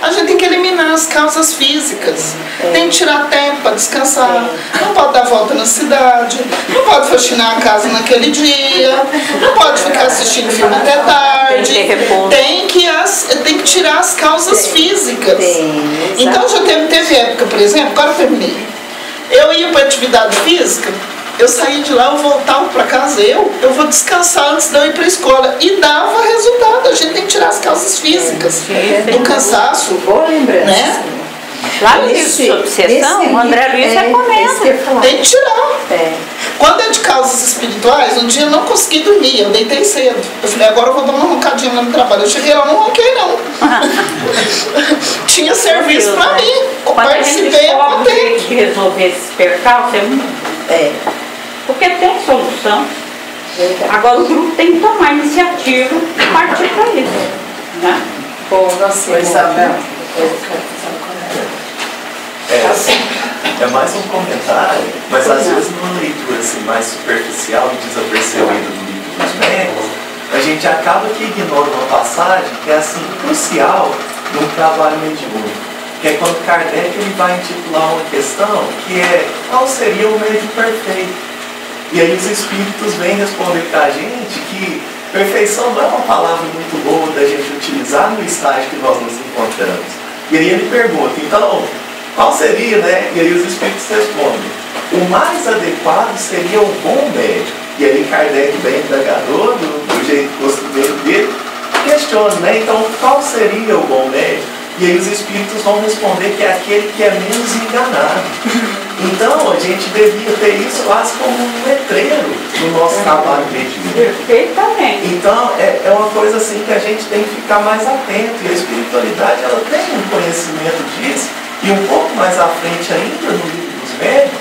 A gente tem que eliminar as causas físicas. Tem que tirar tempo para descansar. Não pode dar volta na cidade. Não pode faxinar a casa naquele dia. Não pode ficar assistindo filme até tarde. Tem que tirar as causas físicas. Então já teve época, por exemplo, agora eu terminei. Eu ia para atividade física, eu saía de lá, eu voltava para casa, eu vou descansar antes de eu ir para a escola. E dava resultado. A gente tem que tirar as causas físicas do cansaço. Boa lembrança. Né? Lá no livro de obsessão, o André Luiz recomenda. Tem que tirar. Quando é de causas espirituais, um dia eu não consegui dormir, eu deitei cedo. Eu falei, agora eu vou dar uma roncadinha lá no trabalho. Eu cheguei lá, não ronquei não. Tinha serviço pra mim. Eu participei, eu contei. De resolver esse percalço é muito. Porque tem solução. Agora o grupo tem que tomar iniciativa e partir para isso. Né? Bom, nossa, É mais um comentário, mas às vezes numa leitura assim, mais superficial e desapercebida do livro dos médios, a gente acaba que ignora uma passagem que é assim, crucial num trabalho mediúnico, que é quando Kardec ele vai intitular uma questão que é qual seria o médium perfeito. E aí os espíritos vêm responder para a gente que perfeição não é uma palavra muito boa da gente utilizar no estágio que nós nos encontramos. E aí ele pergunta, então, qual seria, né? E aí os espíritos respondem, o mais adequado seria o bom médium. E aí Kardec, bem indagador, do jeito costumeiro dele, questiona, né? Então, qual seria o bom médium? E aí os espíritos vão responder que é aquele que é menos enganado. Então, a gente devia ter isso quase como um letreiro no nosso trabalho mediúnico. Perfeitamente. Então, é uma coisa assim que a gente tem que ficar mais atento. E a espiritualidade, ela tem um conhecimento disso. E um pouco mais à frente ainda, no livro dos médiuns,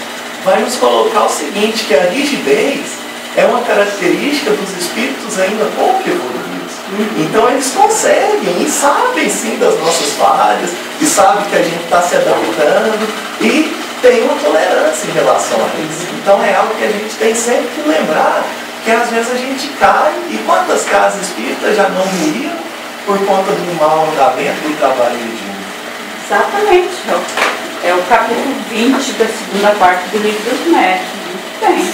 vai nos colocar o seguinte, que a rigidez é uma característica dos espíritos ainda pouco evoluídos. Então eles conseguem e sabem sim das nossas falhas, e sabem que a gente está se adaptando e tem uma tolerância em relação a isso. Então é algo que a gente tem sempre que lembrar, que às vezes a gente cai, e quantas casas espíritas já não ruíram por conta do mau andamento do trabalho mediúnico? Exatamente. É o capítulo 20 da segunda parte do livro dos médiuns. Muito bem.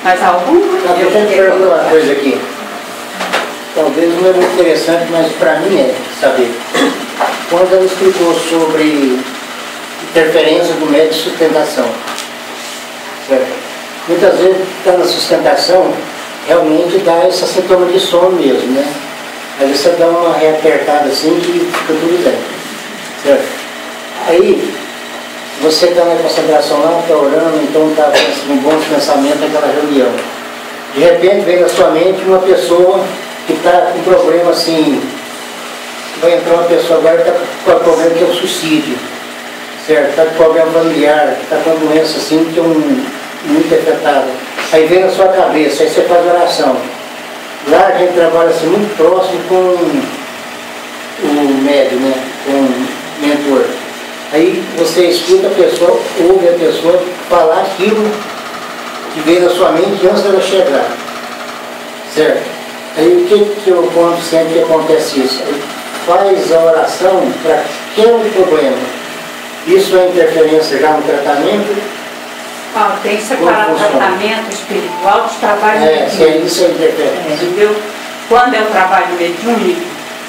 Mais algum? Eu tenho que perguntar uma coisa aqui. Talvez não é muito interessante, mas para mim é saber. Quando ela explicou sobre interferência do médico de sustentação, certo? Muitas vezes está na sustentação, realmente dá essa sintoma de sono mesmo, né? Às vezes você dá uma reapertada assim que fica tudo bem, certo? Aí, você está na concentração lá, está orando, então está com bons pensamentos naquela reunião. De repente vem na sua mente uma pessoa que está com problema assim, vai entrar uma pessoa agora que está com problema que é o suicídio, certo? Está com problema familiar, está com uma doença assim que é muito afetada. Aí vem na sua cabeça, aí você faz oração. Lá a gente trabalha assim muito próximo com o médium, né? Com o mentor. Aí você escuta a pessoa, ouve a pessoa falar aquilo que veio na sua mente antes dela chegar, certo? Aí o que eu conto sempre que acontece isso? Aí faz a oração para aquele problema. Isso é interferência já no tratamento? Tem que separar o tratamento espiritual de trabalho mediúnico. Isso é interferência. Entendeu? Quando é o trabalho mediúnico,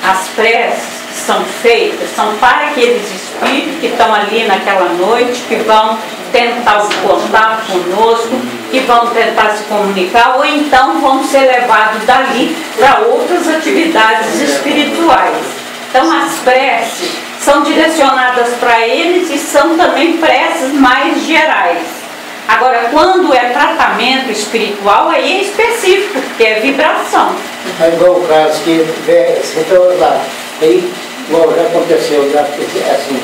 as preces que são feitas são para aqueles espíritos que estão ali naquela noite, que vão tentar o contato conosco, que vão tentar se comunicar, ou então vão ser levados dali para outras atividades espirituais. Então as preces são direcionadas para eles e são também preces mais gerais. Agora, quando é tratamento espiritual, aí é específico, porque é vibração. É igual o caso que você está lá, aí igual já aconteceu, já assim,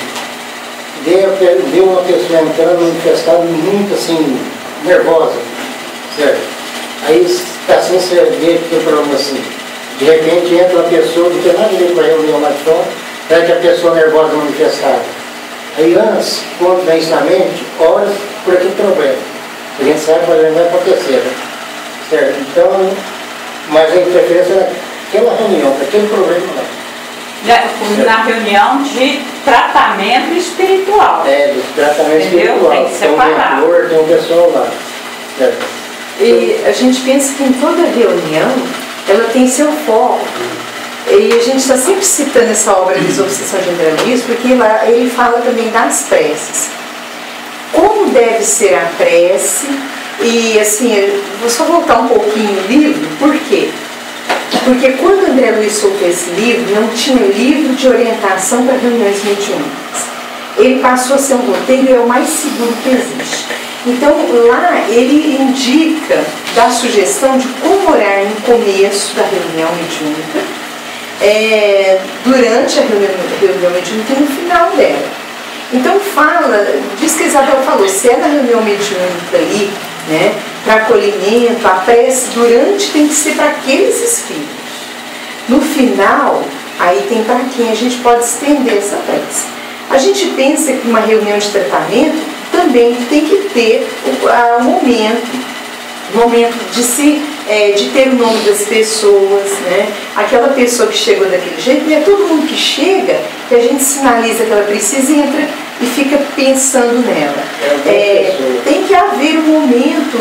deu uma pessoa entrando manifestada muito assim, nervosa, certo? Aí está assim, você vê que tem problema assim. De repente entra uma pessoa, não tem nada a ver com a reunião lá de fora, pede a pessoa nervosa manifestada. Aí antes, quando vem isso na mente, ora por aquele problema. A gente sabe que não vai acontecer, né? Certo? Então, mas a interferência é naquela reunião, naquele problema lá. Na reunião de tratamento espiritual. Do tratamento espiritual. Tem que separar. Tem um pessoal lá. Certo? E a gente pensa que em toda reunião, ela tem seu foco. E a gente está sempre citando essa obra Desobsessão de André Luiz, porque lá ele fala também das preces. Como deve ser a prece, e assim, eu vou só voltar um pouquinho no livro, por quê? Porque quando André Luiz soltou esse livro, não tinha livro de orientação para reuniões mediúnicas. Ele passou a ser um roteiro e é o mais seguro que existe. Então, lá ele indica, dá sugestão de como orar no começo da reunião mediúnica, durante a reunião mediúnica e no final dela. Então diz que Isabel falou, se é na reunião mediúnica ali, né, para acolhimento, a prece durante tem que ser para aqueles espíritos. No final, aí tem para quem a gente pode estender essa prece. A gente pensa que uma reunião de tratamento também tem que ter o momento de ter o nome das pessoas, né? Aquela pessoa que chegou daquele jeito, não é todo mundo que chega, que a gente sinaliza que ela precisa e entra e fica pensando nela. Tem que haver um momento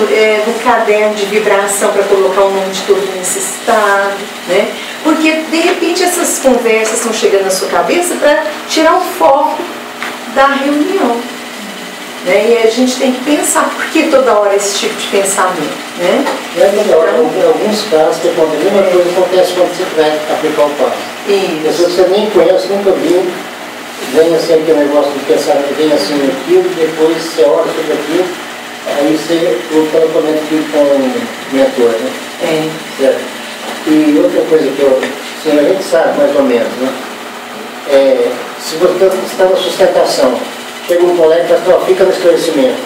no caderno de vibração para colocar o nome de todo necessitado, né? Porque de repente essas conversas estão chegando na sua cabeça para tirar o foco da reunião. Né? E a gente tem que pensar por que toda hora esse tipo de pensamento. Né? É melhor, em alguns casos, que a mesma coisa acontece quando você vai aplicar o passo. Pessoas que você nem conhece, nunca viu, vem assim aquele negócio de pensamento, vem assim aquilo, depois você olha sobre aquilo, aí você luta aqui com o mentor. Né? Certo? E outra coisa que assim, a gente sabe mais ou menos, né? Se você está na sustentação, chega um colega e fala, fica no esclarecimento.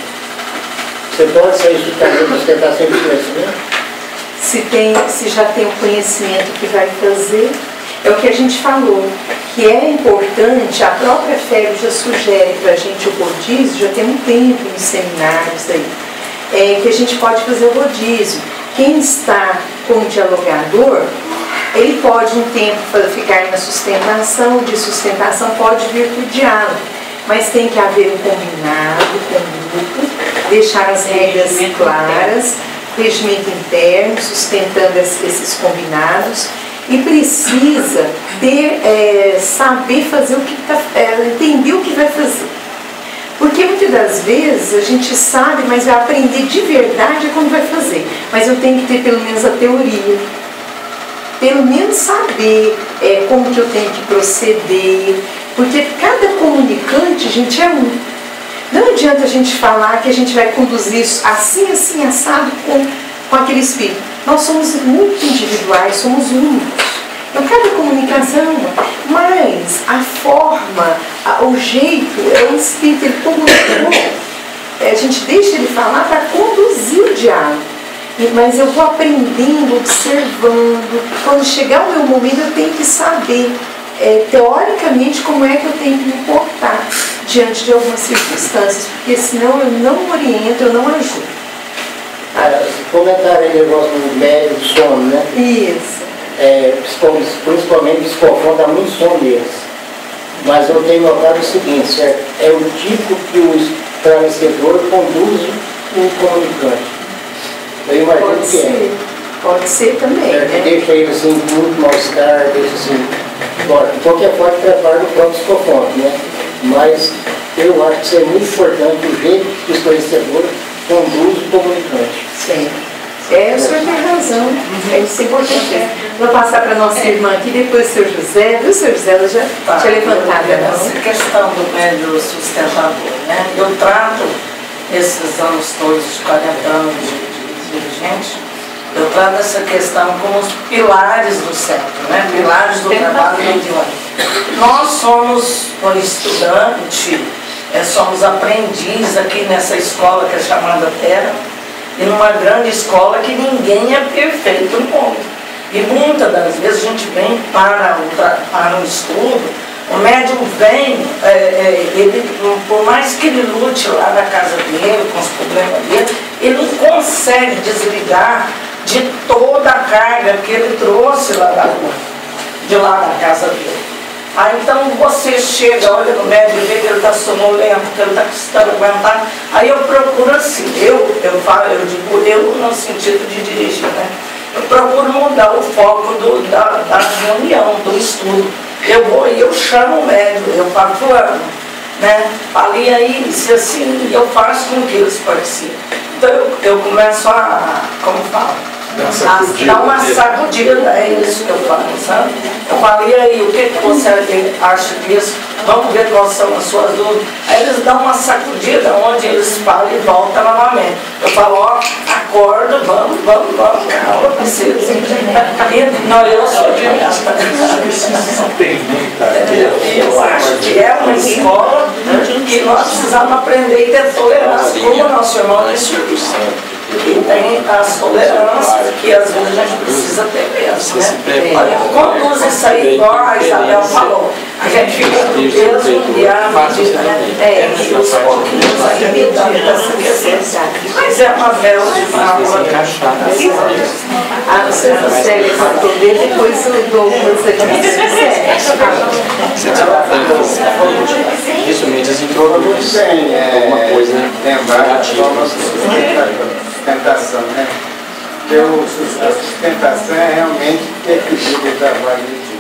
Você pode sair do sustentação sem esclarecimento? Se já tem o conhecimento que vai fazer, é o que a gente falou, que é importante, a própria FEB já sugere para a gente o rodízio, já tem um tempo nos seminários aí, que a gente pode fazer o rodízio. Quem está como dialogador, ele pode um tempo ficar na sustentação, de sustentação pode vir para o diálogo. Mas tem que haver um combinado com o grupo, deixar as regras claras, regimento interno, sustentando esses combinados, e precisa saber fazer entender o que vai fazer. Porque muitas das vezes a gente sabe, mas vai aprender de verdade quando vai fazer. Mas eu tenho que ter pelo menos a teoria. Pelo menos saber como que eu tenho que proceder. Porque cada comunicante, gente, é um. Não adianta a gente falar que a gente vai conduzir isso assim, assim, assado com aquele espírito. Nós somos muito individuais, somos únicos. Então, cada comunicação, mas a forma, o jeito, o espírito, ele comunicou. A gente deixa ele falar para conduzir o diálogo. Mas eu vou aprendendo, observando. Quando chegar o meu momento, eu tenho que saber, teoricamente, como é que eu tenho que me portar diante de algumas circunstâncias, porque senão eu não oriento, eu não ajudo. Comentaram aí o negócio do médio do sono, né? Isso. Principalmente psicofone dá muito sono deles. Mas eu tenho notado o seguinte, certo? É o tipo que o esclarecedor conduz o comunicante. Eu imagino que é. Pode ser também, né? Deixa ele assim, muito mal-estar, deixa assim. Agora, de qualquer forma, prepara o próprio psicofone, né? Mas eu acho que isso é muito importante, o jeito que o esclarecedor conduz o comunicante. Sim. O senhor tem razão. Isso é importante. Vou passar para a nossa irmã aqui, depois o senhor José. Viu, senhor José? Ela já tinha levantado a mão. Essa questão do médio sustentador, né? Eu trato esses anos todos, 40 anos de dirigente, eu trato essa questão como os pilares do centro, né? Pilares do trabalho mediúnico. Nós somos um estudante, somos aprendizes aqui nessa escola que é chamada Terra, e numa grande escola que ninguém é perfeito no mundo. E muitas das vezes a gente vem para o estudo, o médium vem, por mais que ele lute lá na casa dele, com os problemas dele, ele não consegue desligar de toda a carga que ele trouxe lá da rua, de lá na casa dele. Aí então você chega, olha no médico e vê que ele está sonolento, que ele está custando aguentar. Aí eu procuro assim, eu digo eu no sentido de dirigir, né? Eu procuro mudar o foco da reunião, do estudo. Eu vou e eu chamo o médico, eu falo, fulano, né? Falei aí, se assim, eu faço com que eles participem. Então eu começo a, como falo, Dá uma sacudida, é isso que eu falo, sabe? Eu falo, e aí, o que você acha disso? Vamos ver quais são as suas dúvidas. Aí eles dão uma sacudida onde eles falam e voltam novamente. Eu falo, ó, acorda, vamos, calma, precisa. E não, eu sou de eu acho que é uma escola que nós precisamos aprender e ter tolerância, como o nosso irmão disse. E tem as tolerâncias que às vezes a gente precisa ter mesmo, né? Olha, conduz isso aí, igual a Isabel falou. A gente fica com peso e a medida, né? E os pouquinhos aí lidando dessa questão. Mas é uma vela de fábula. A Santa Célia contou dele, depois o Douglas aqui. Dificilmente as introduz alguma coisa negativa. Sustentação, né? Porque a sustentação é realmente equilíbrio de trabalho de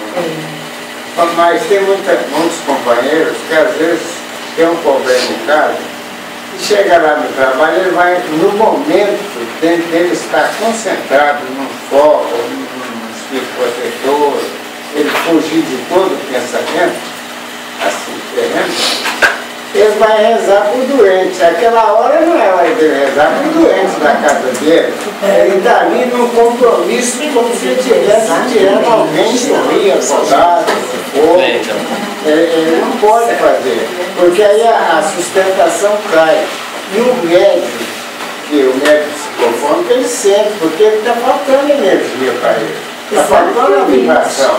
mas tem muitos companheiros que às vezes tem um problema em casa e chega lá no trabalho, ele vai, no momento dele estar concentrado num foco, num espírito protetor, ele fugir de todo o pensamento, assim, terreno, ele vai rezar para o doente. Aquela hora não é hora de rezar para o doente da casa dele. Ele está ali num compromisso como se estivesse tirando alguém do rio, afogado, do fogo. Ele não pode fazer, porque aí a sustentação cai. E o médico psicofônico, ele sente, porque está faltando energia para ele. Está faltando a vibração.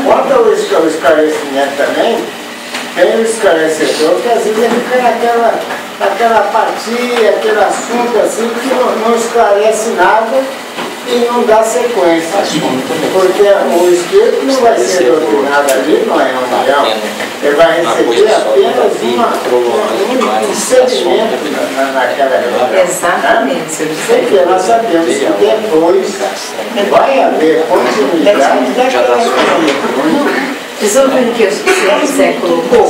Quanto ao esclarecimento também, tem o esclarecedor que às vezes ele fica naquela apatia, aquele assunto assim que não esclarece nada e não dá sequência. Porque o espírito não vai ser doutrinado ali, não é reunião. Ele vai receber apenas um segmento naquela reunião. Exatamente. Porque nós sabemos que depois vai haver continuidade daquela reunião. Vocês ouviram que o Zé colocou?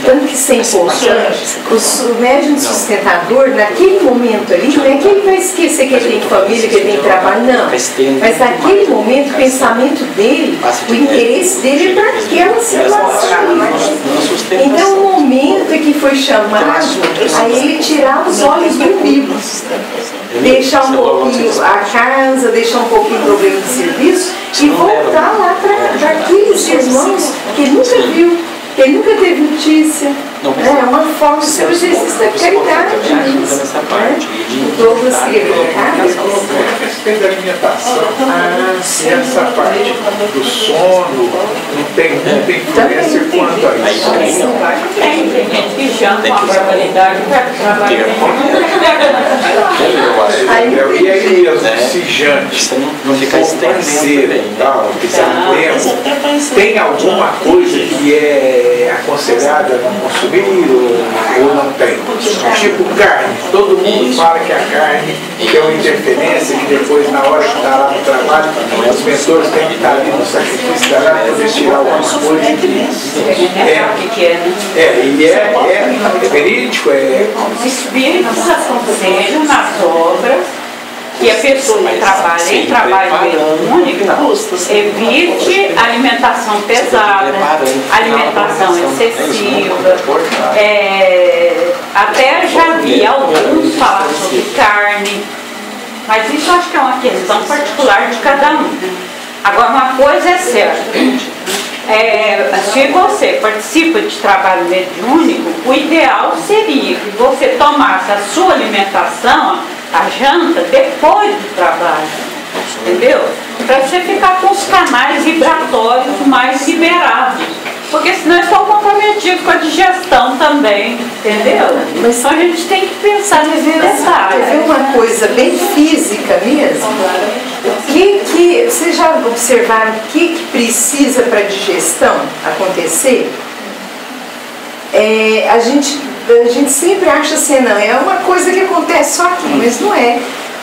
Tanto que sem importante, o médium sustentador, naquele momento ali, não é que ele vai esquecer que ele tem família, que ele tem trabalho, não. Mas naquele momento, o pensamento dele, o interesse dele é para aquela situação. Então, o momento em que foi chamado, a ele tirar os olhos do umbigo, deixar um pouquinho a casa, deixar um pouquinho o problema de serviço e voltar lá para aqueles irmãos que ele nunca viu, que ele nunca teve notícia. É uma forma de ser o exercício da caridade. O Douglas queria colocar? Tem da alimentação. E essa parte do sono não tem muita influência quanto a isso. Tem gente que janta uma barbaridade para trabalhar. E aí mesmo, se jante, não fica parceiro e tal, tem alguma coisa que é aconselhada não consumir ou não tem? Tipo carne, todo mundo fala que a carne tem uma interferência, que depois na hora que está lá no trabalho, os mentores têm que estar ali no sacrifício da para poder tirar algumas coisas é verídico, Os espíritos aconselham nas obras que a pessoa que trabalha em trabalho mediúnico evite alimentação pesada, alimentação excessiva. Até já vi alguns falar sobre carne, mas isso acho que é uma questão particular de cada um. Agora, uma coisa é certa. Se você participa de trabalho mediúnico, o ideal seria que você tomasse a sua alimentação, a janta, depois do trabalho, entendeu? Para você ficar com os canais vibratórios mais liberados, porque senão eu estou comprometido com a digestão também, entendeu? Mas então a gente tem que pensar nesse detalhe. Quer ver uma coisa bem física mesmo? Vocês já observaram o que precisa para a digestão acontecer? A gente sempre acha assim, não, é uma coisa que acontece só aqui, mas não é.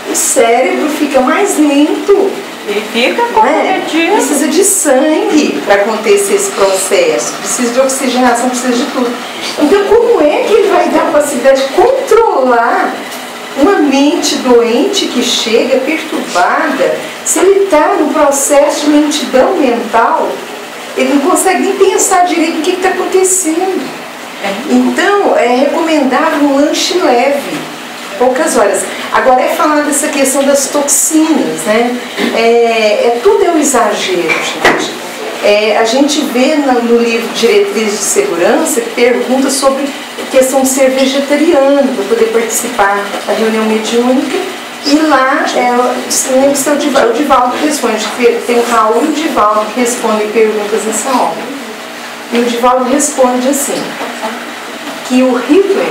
O cérebro fica mais lento. Ele fica comprometido. Precisa de sangue para acontecer esse processo, precisa de oxigenação, precisa de tudo. Então, como é que ele vai dar a possibilidade de controlar uma mente doente que chega perturbada, se ele está no processo de lentidão mental, ele não consegue nem pensar direito o que está acontecendo. Então, é recomendável um lanche leve, poucas horas. Agora, é falar dessa questão das toxinas, né? Tudo é um exagero, gente. A gente vê no livro Diretrizes de Segurança que pergunta sobre a questão de ser vegetariano para poder participar da reunião mediúnica. E lá, o Divaldo que responde, tem o Raul e o Divaldo que respondem perguntas nessa obra. E o Divaldo responde assim, que o Hitler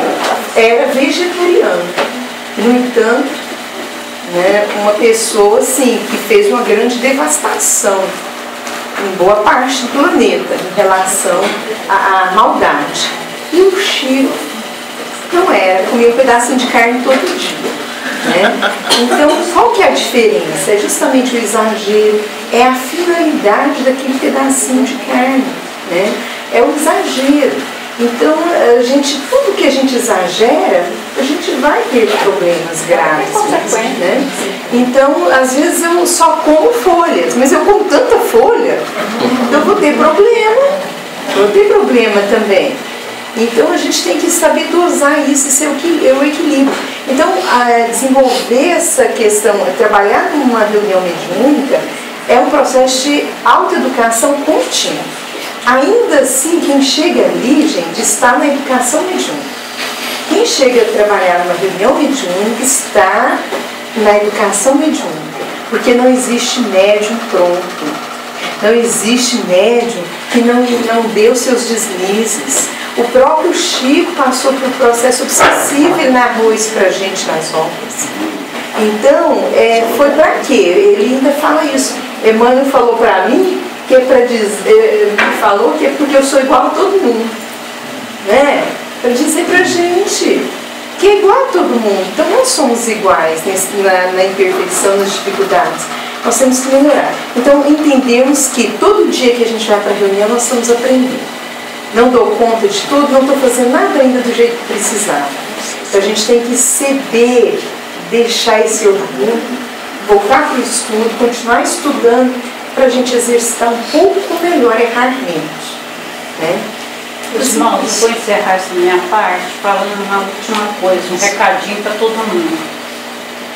era vegetariano. No entanto, né, uma pessoa assim, que fez uma grande devastação em boa parte do planeta em relação à maldade. E o Chico não era, comia um pedacinho de carne todo dia. Né? Então, qual que é a diferença? É justamente o exagero, é a finalidade daquele pedacinho de carne. Né? É o exagero. Então, tudo que a gente exagera, a gente vai ter problemas graves. Né? Então, às vezes eu só como folhas, mas eu como tanta folha, eu vou ter problema também. Então, a gente tem que saber dosar isso, esse é o equilíbrio. Então, desenvolver essa questão, trabalhar numa reunião mediúnica, é um processo de autoeducação contínua. Ainda assim, quem chega ali, gente, está na educação mediúnica. Quem chega a trabalhar numa reunião mediúnica está na educação mediúnica, porque não existe médium pronto, não existe médium que não deu seus deslizes. O próprio Chico passou por um processo obsessivo, ele narrou isso pra gente nas obras. Então, foi para quê? Ele ainda fala isso. Emmanuel falou para mim que é para dizer, me falou que é porque eu sou igual a todo mundo, né? Para dizer pra gente que é igual a todo mundo. Então nós somos iguais na imperfeição, nas dificuldades. Nós temos que melhorar. Então entendemos que todo dia que a gente vai para a reunião nós estamos aprendendo. Não dou conta de tudo, não estou fazendo nada ainda do jeito que precisava. Então a gente tem que ceder, deixar esse orgulho, voltar para o estudo, continuar estudando, para a gente exercitar um pouco melhor, errar menos. Né? Irmãos, vou encerrar essa minha parte falando uma última coisa, um recadinho para todo mundo.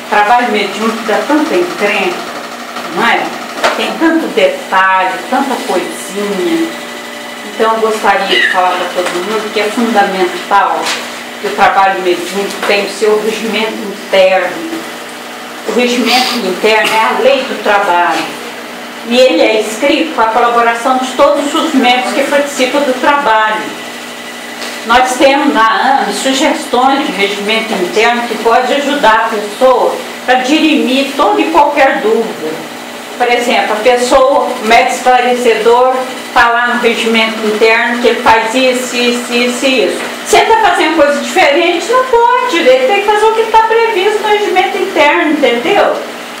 Trabalho mediúnico dá tanta encrenca, não é? Tem tanto detalhe, tanta coisinha. Então eu gostaria de falar para todo mundo que é fundamental que o trabalho mediúnico tenha o seu regimento interno. O regimento interno é a lei do trabalho. E ele é escrito com a colaboração de todos os membros que participam do trabalho. Nós temos na AME sugestões de regimento interno que pode ajudar a pessoa para dirimir toda e qualquer dúvida. Por exemplo, a pessoa, o médico esclarecedor, está lá no regimento interno que ele faz isso, isso, isso e isso. Se ele está fazendo coisa diferente, não pode. Ele tem que fazer o que está previsto no regimento interno, entendeu?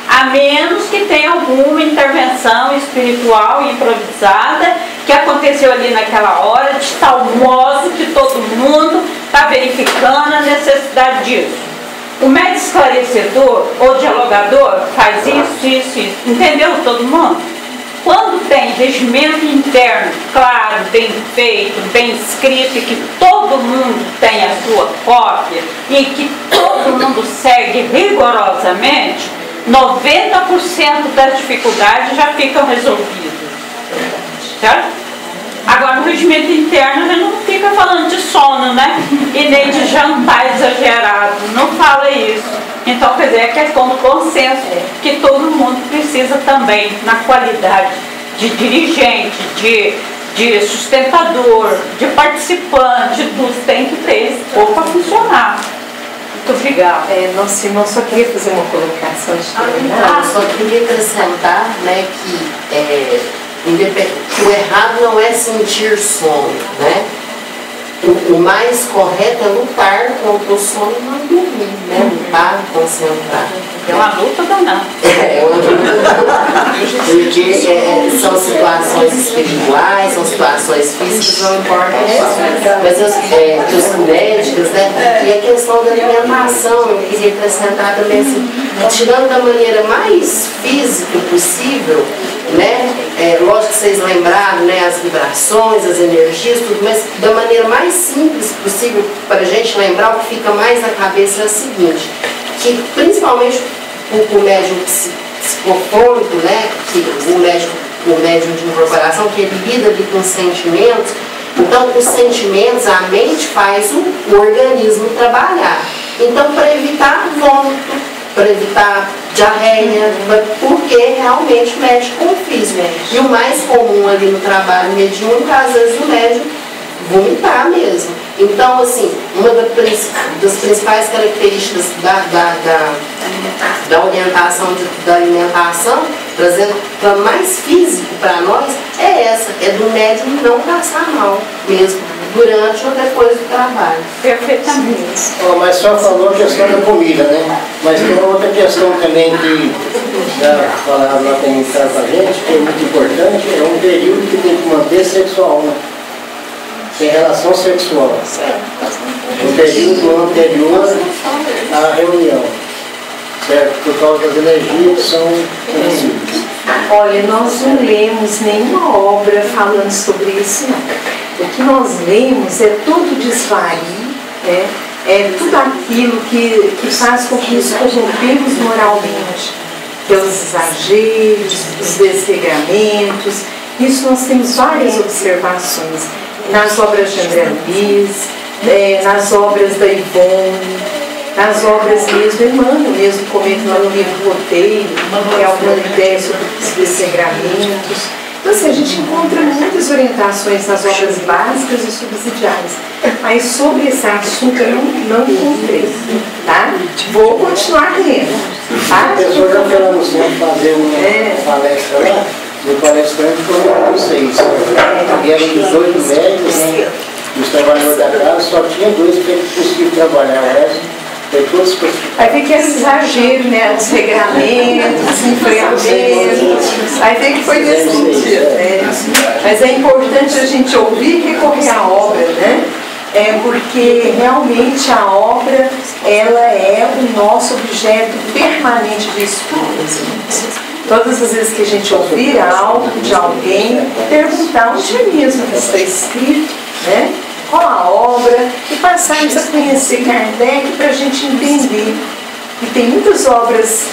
A menos que tenha alguma intervenção espiritual improvisada que aconteceu ali naquela hora, de tal modo que todo mundo está verificando a necessidade disso. O médico esclarecedor ou dialogador faz isso, isso, isso. Entendeu todo mundo? Quando tem regimento interno claro, bem feito, bem escrito e que todo mundo tem a sua cópia e que todo mundo segue rigorosamente, 90% das dificuldades já ficam resolvidas. Certo? Agora, no regimento interno, a gente não fica falando de sono, né? E nem de jantar exagerado. Não fala isso. Então, quer dizer, é questão do consenso que todo mundo precisa também, na qualidade de dirigente, de sustentador, de participante, tudo tem que ter esse corpo para funcionar. Muito obrigada. Nossa irmã, só queria fazer uma colocação de terminar. Só queria acrescentar, né, que o errado não é sentir sono, né? o mais correto é lutar contra o sono e não dormir, né? Lutar, concentrar. É uma luta danada. É uma luta danada. Porque são situações espirituais, são situações físicas, não importa qual. Mas os médicos, né? E a questão da alimentação, eu queria acrescentar também assim, tirando da maneira mais física possível, né? Lógico que vocês lembraram, né, as vibrações, as energias, tudo, mas da maneira mais simples possível para a gente lembrar, o que fica mais na cabeça é o seguinte, que principalmente o médium psicofônico, né, que o médium de incorporação, que ele lida ali com sentimentos, então os sentimentos, a mente faz o organismo trabalhar. Então, para evitar vômito, para evitar diarreia, porque realmente mexe com o físico. E o mais comum ali no trabalho mediúnico, às vezes o médium vomitar mesmo. Então, assim, uma das principais características da orientação da alimentação, trazendo para mais físico para nós, é essa, é do médium não passar mal mesmo, durante ou depois do trabalho. Perfeitamente. Mas só falou a questão da comida, né? Mas tem outra questão também que já falaram lá para entrar com a gente, que é muito importante, é um período que tem que manter sexual, né? Sem relação sexual. Um período anterior à reunião, certo? Por causa das energias que são transmitidas. Olha, nós não lemos nenhuma obra falando sobre isso, não. O que nós lemos é todo desvario, né? É tudo aquilo que faz com que nos corrompemos moralmente. Os exageros, os desregramentos. Isso nós temos várias observações nas obras de André Luiz, nas obras da Ivone, nas obras mesmo, Emmanuel mesmo comenta lá no livro Roteiro, que é alguma ideia sobre os desregramentos. Então, assim, a gente encontra muitas orientações nas obras básicas e subsidiárias, mas sobre esse assunto eu não encontrei, tá? Vou continuar lendo, tá? A pessoa já falamos sempre fazer uma palestra lá, e o palestrante foi para vocês. E eram 18 médicos, né? Os trabalhadores da casa, só tinha 2 que conseguiram trabalhar, o resto. Aí vê que é exagero, né? Os regramentos, os enfriamentos. Aí vê que foi nesse sentido, né? Mas é importante a gente ouvir e recorrer à obra, né? Porque realmente a obra, ela é o nosso objeto permanente de estudo. Todas as vezes que a gente ouvir algo de alguém, perguntar onde é mesmo que está escrito, né? Qual a obra, e passarmos a conhecer Kardec para a gente entender. E tem muitas obras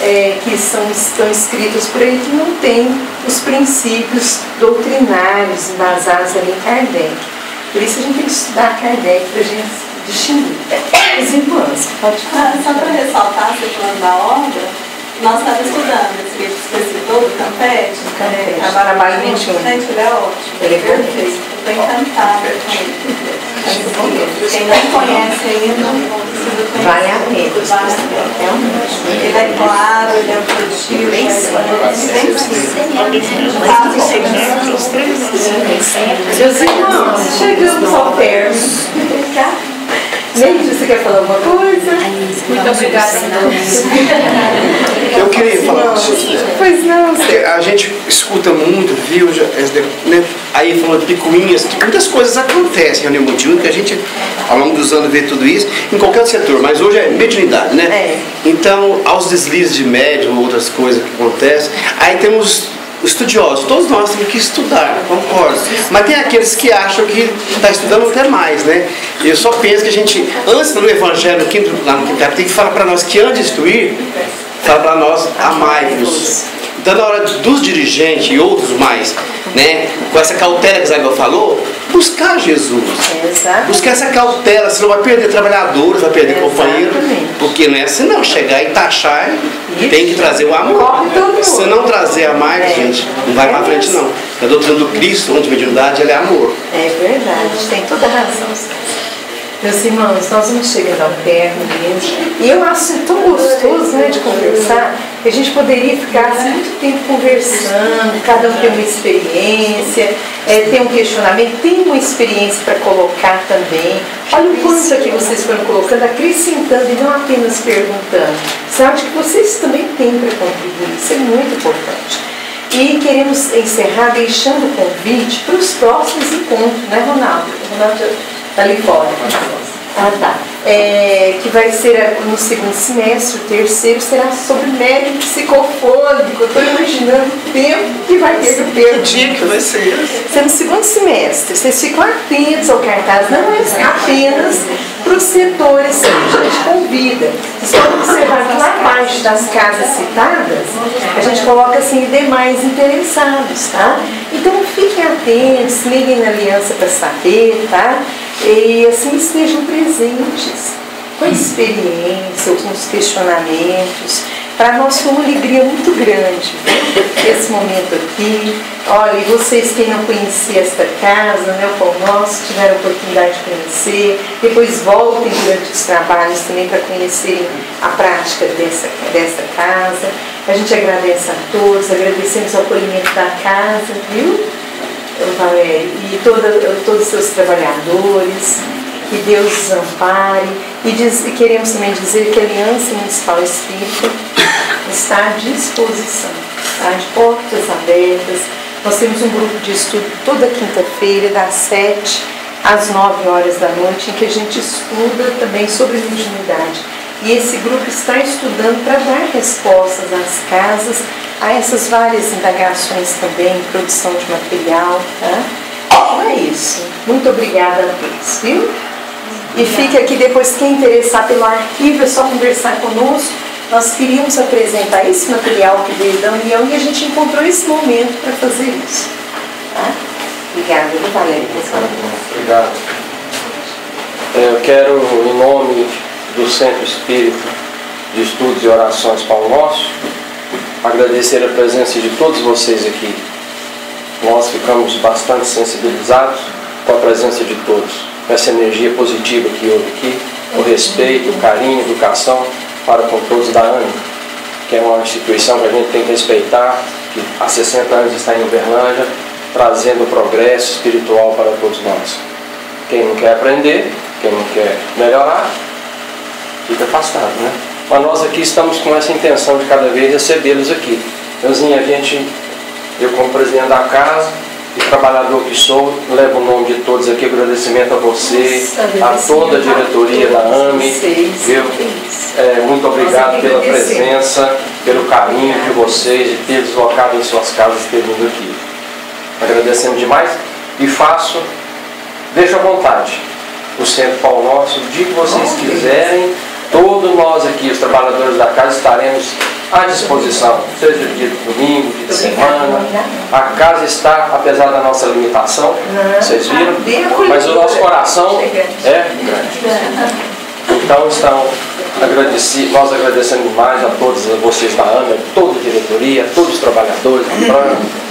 que estão escritas por aí que não têm os princípios doutrinários embasados ali em Kardec. Por isso a gente tem que estudar Kardec para a gente distinguir os irmãos. Pode falar. Só para ressaltar, você falando da obra, nós estávamos estudando esse livro que você citou, do Campete. Trabalho 21. Gente, ele é ótimo. Ele é perfeito. Estou encantada com ele. Quem não conhece ainda, precisa conhecer. Vale a pena. Vale a pena. Ele é claro, ele é objetivo, bem simples. Meus irmãos, chegamos ao término. Neide, você quer falar alguma coisa? Muito obrigada. Eu queria falar disso. Pois não. Porque a gente escuta muito, viu, né? Aí falando de picuinhas, muitas coisas acontecem em reunião mediúnica, a gente ao longo dos anos vê tudo isso em qualquer setor, mas hoje é mediunidade, né? Então, aos deslizes de médium, outras coisas que acontecem, aí temos estudiosos, todos nós temos que estudar, concordo. Mas tem aqueles que acham que está estudando até mais, né? E eu só penso que a gente, antes do Evangelho, lá no quinto capítulo, tem que falar para nós que antes de instruir, fala para nós, amai-vos. Então, na hora dos dirigentes e outros mais, né, com essa cautela que Isabel falou, buscar Jesus. Buscar essa cautela, senão vai perder trabalhadores, vai perder companheiros. Porque não é assim, não, chegar e taxar, tem que trazer o amor. Se não trazer a mais, gente, não vai para frente, não. A doutrina do Cristo, onde mediunidade, ela é amor. É verdade, tem toda a razão. Meus irmãos, nós vamos chegando ao término mesmo. E eu acho tão gostoso, né, de conversar, E a gente poderia ficar assim, muito tempo conversando, cada um tem uma experiência, tem um questionamento, tem uma experiência para colocar também. Olha o quanto aqui vocês foram colocando, acrescentando e não apenas perguntando. Sabe que vocês também têm para contribuir, isso é muito importante. E queremos encerrar deixando o convite para os próximos encontros, né, Ronaldo? O Ronaldo está ali fora. Ah, tá. Que vai ser no segundo semestre, o terceiro será sobre médio psicofônico. Eu estou imaginando o tempo que vai ter do perguntas. O dia que vai ser isso? Ser no segundo semestre. Vocês ficam atentos ao cartaz, não é apenas para os setores que a gente convida. Vocês podem observar que lá abaixo das casas citadas, a gente coloca assim, demais interessados, tá? Então fiquem atentos, liguem na aliança para saber, tá? E assim estejam presentes, com a experiência, ou com os questionamentos. Para nós foi uma alegria muito grande esse momento aqui. Olha, e vocês que não conheciam esta casa, né, o Pão Nosso, tiveram a oportunidade de conhecer, depois voltem durante os trabalhos também para conhecerem a prática dessa casa. A gente agradece a todos, agradecemos o acolhimento da casa, viu? E todos os seus trabalhadores, que Deus os ampare. E queremos também dizer que a Aliança Municipal Espírita está à disposição, tá? De portas abertas. Nós temos um grupo de estudo toda quinta-feira, das 7 às 9 horas da noite, em que a gente estuda também sobre mediunidade. E esse grupo está estudando para dar respostas às casas, a essas várias indagações também, produção de material, tá? Então é isso. Muito obrigada a todos, viu? E fique aqui depois, quem interessar pelo arquivo, é só conversar conosco. Nós queríamos apresentar esse material que veio da União e a gente encontrou esse momento para fazer isso. Tá? Obrigada, Valéria. Obrigado. Eu quero, em nome do Centro Espírita de Estudos e Orações Pão Nosso, agradecer a presença de todos vocês aqui. Nós ficamos bastante sensibilizados com a presença de todos, com essa energia positiva que houve aqui, o respeito, o carinho, a educação para com todos da AME, que é uma instituição que a gente tem que respeitar, que há 60 anos está em Uberlândia, trazendo progresso espiritual para todos nós. Quem não quer aprender, quem não quer melhorar, fica afastado, né? Mas nós aqui estamos com essa intenção de cada vez recebê-los aqui. Euzinha, eu como presidente da casa e trabalhador que sou, levo o nome de todos aqui, agradecimento a você, a toda a diretoria da AME, viu? Muito obrigado pela presença, pelo carinho de vocês, de ter deslocado em suas casas, ter vindo aqui. Agradecemos demais e deixo à vontade o Centro Pão Nosso, o dia que vocês quiserem, todos nós aqui, os trabalhadores da casa, estaremos à disposição, seja dia de domingo, dia de semana. A casa está, apesar da nossa limitação, vocês viram, mas o nosso coração é grande. Então nós agradecemos demais a todos vocês da AME, toda a diretoria, todos os trabalhadores,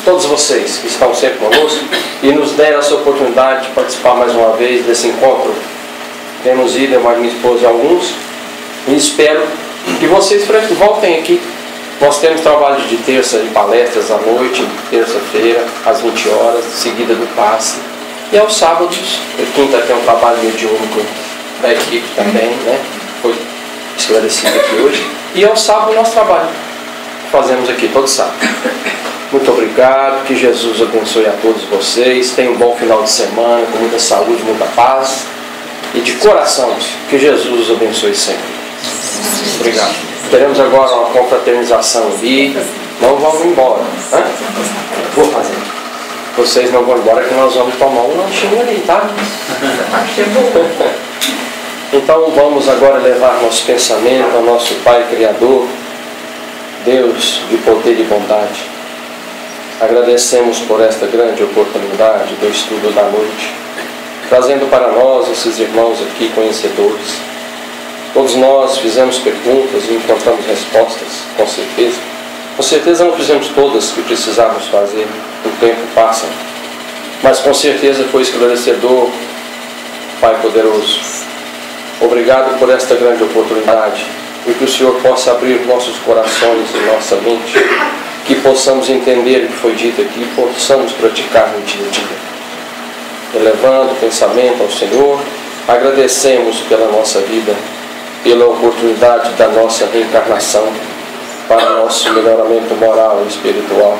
todos vocês que estão sempre conosco e nos deram essa oportunidade de participar mais uma vez desse encontro. Temos ido, eu e minha esposa, alguns, e espero que vocês voltem aqui. Nós temos trabalho de terça e palestras à noite, terça-feira, às 20 horas, seguida do passe. E aos sábados, quinta tem um trabalho mediúnico da equipe também, né? Foi esclarecido aqui hoje. E aos sábados nós trabalhamos. Fazemos aqui todo sábado. Muito obrigado, que Jesus abençoe a todos vocês. Tenham um bom final de semana, com muita saúde, muita paz. E de coração, que Jesus os abençoe sempre. Obrigado. Teremos agora uma confraternização ali. Não vamos embora. Vou fazer. Vocês não vão embora que nós vamos tomar um lanchinho ali, tá? Então vamos agora levar nosso pensamento ao nosso Pai Criador, Deus de poder e bondade. Agradecemos por esta grande oportunidade do estudo da noite, trazendo para nós, esses irmãos aqui conhecedores. Todos nós fizemos perguntas e encontramos respostas, com certeza. Com certeza não fizemos todas que precisávamos fazer, o tempo passa. Mas com certeza foi esclarecedor, Pai poderoso. Obrigado por esta grande oportunidade e que o Senhor possa abrir nossos corações e nossa mente, que possamos entender o que foi dito aqui e possamos praticar no dia a dia. Elevando o pensamento ao Senhor, agradecemos pela nossa vida, pela oportunidade da nossa reencarnação, para o nosso melhoramento moral e espiritual.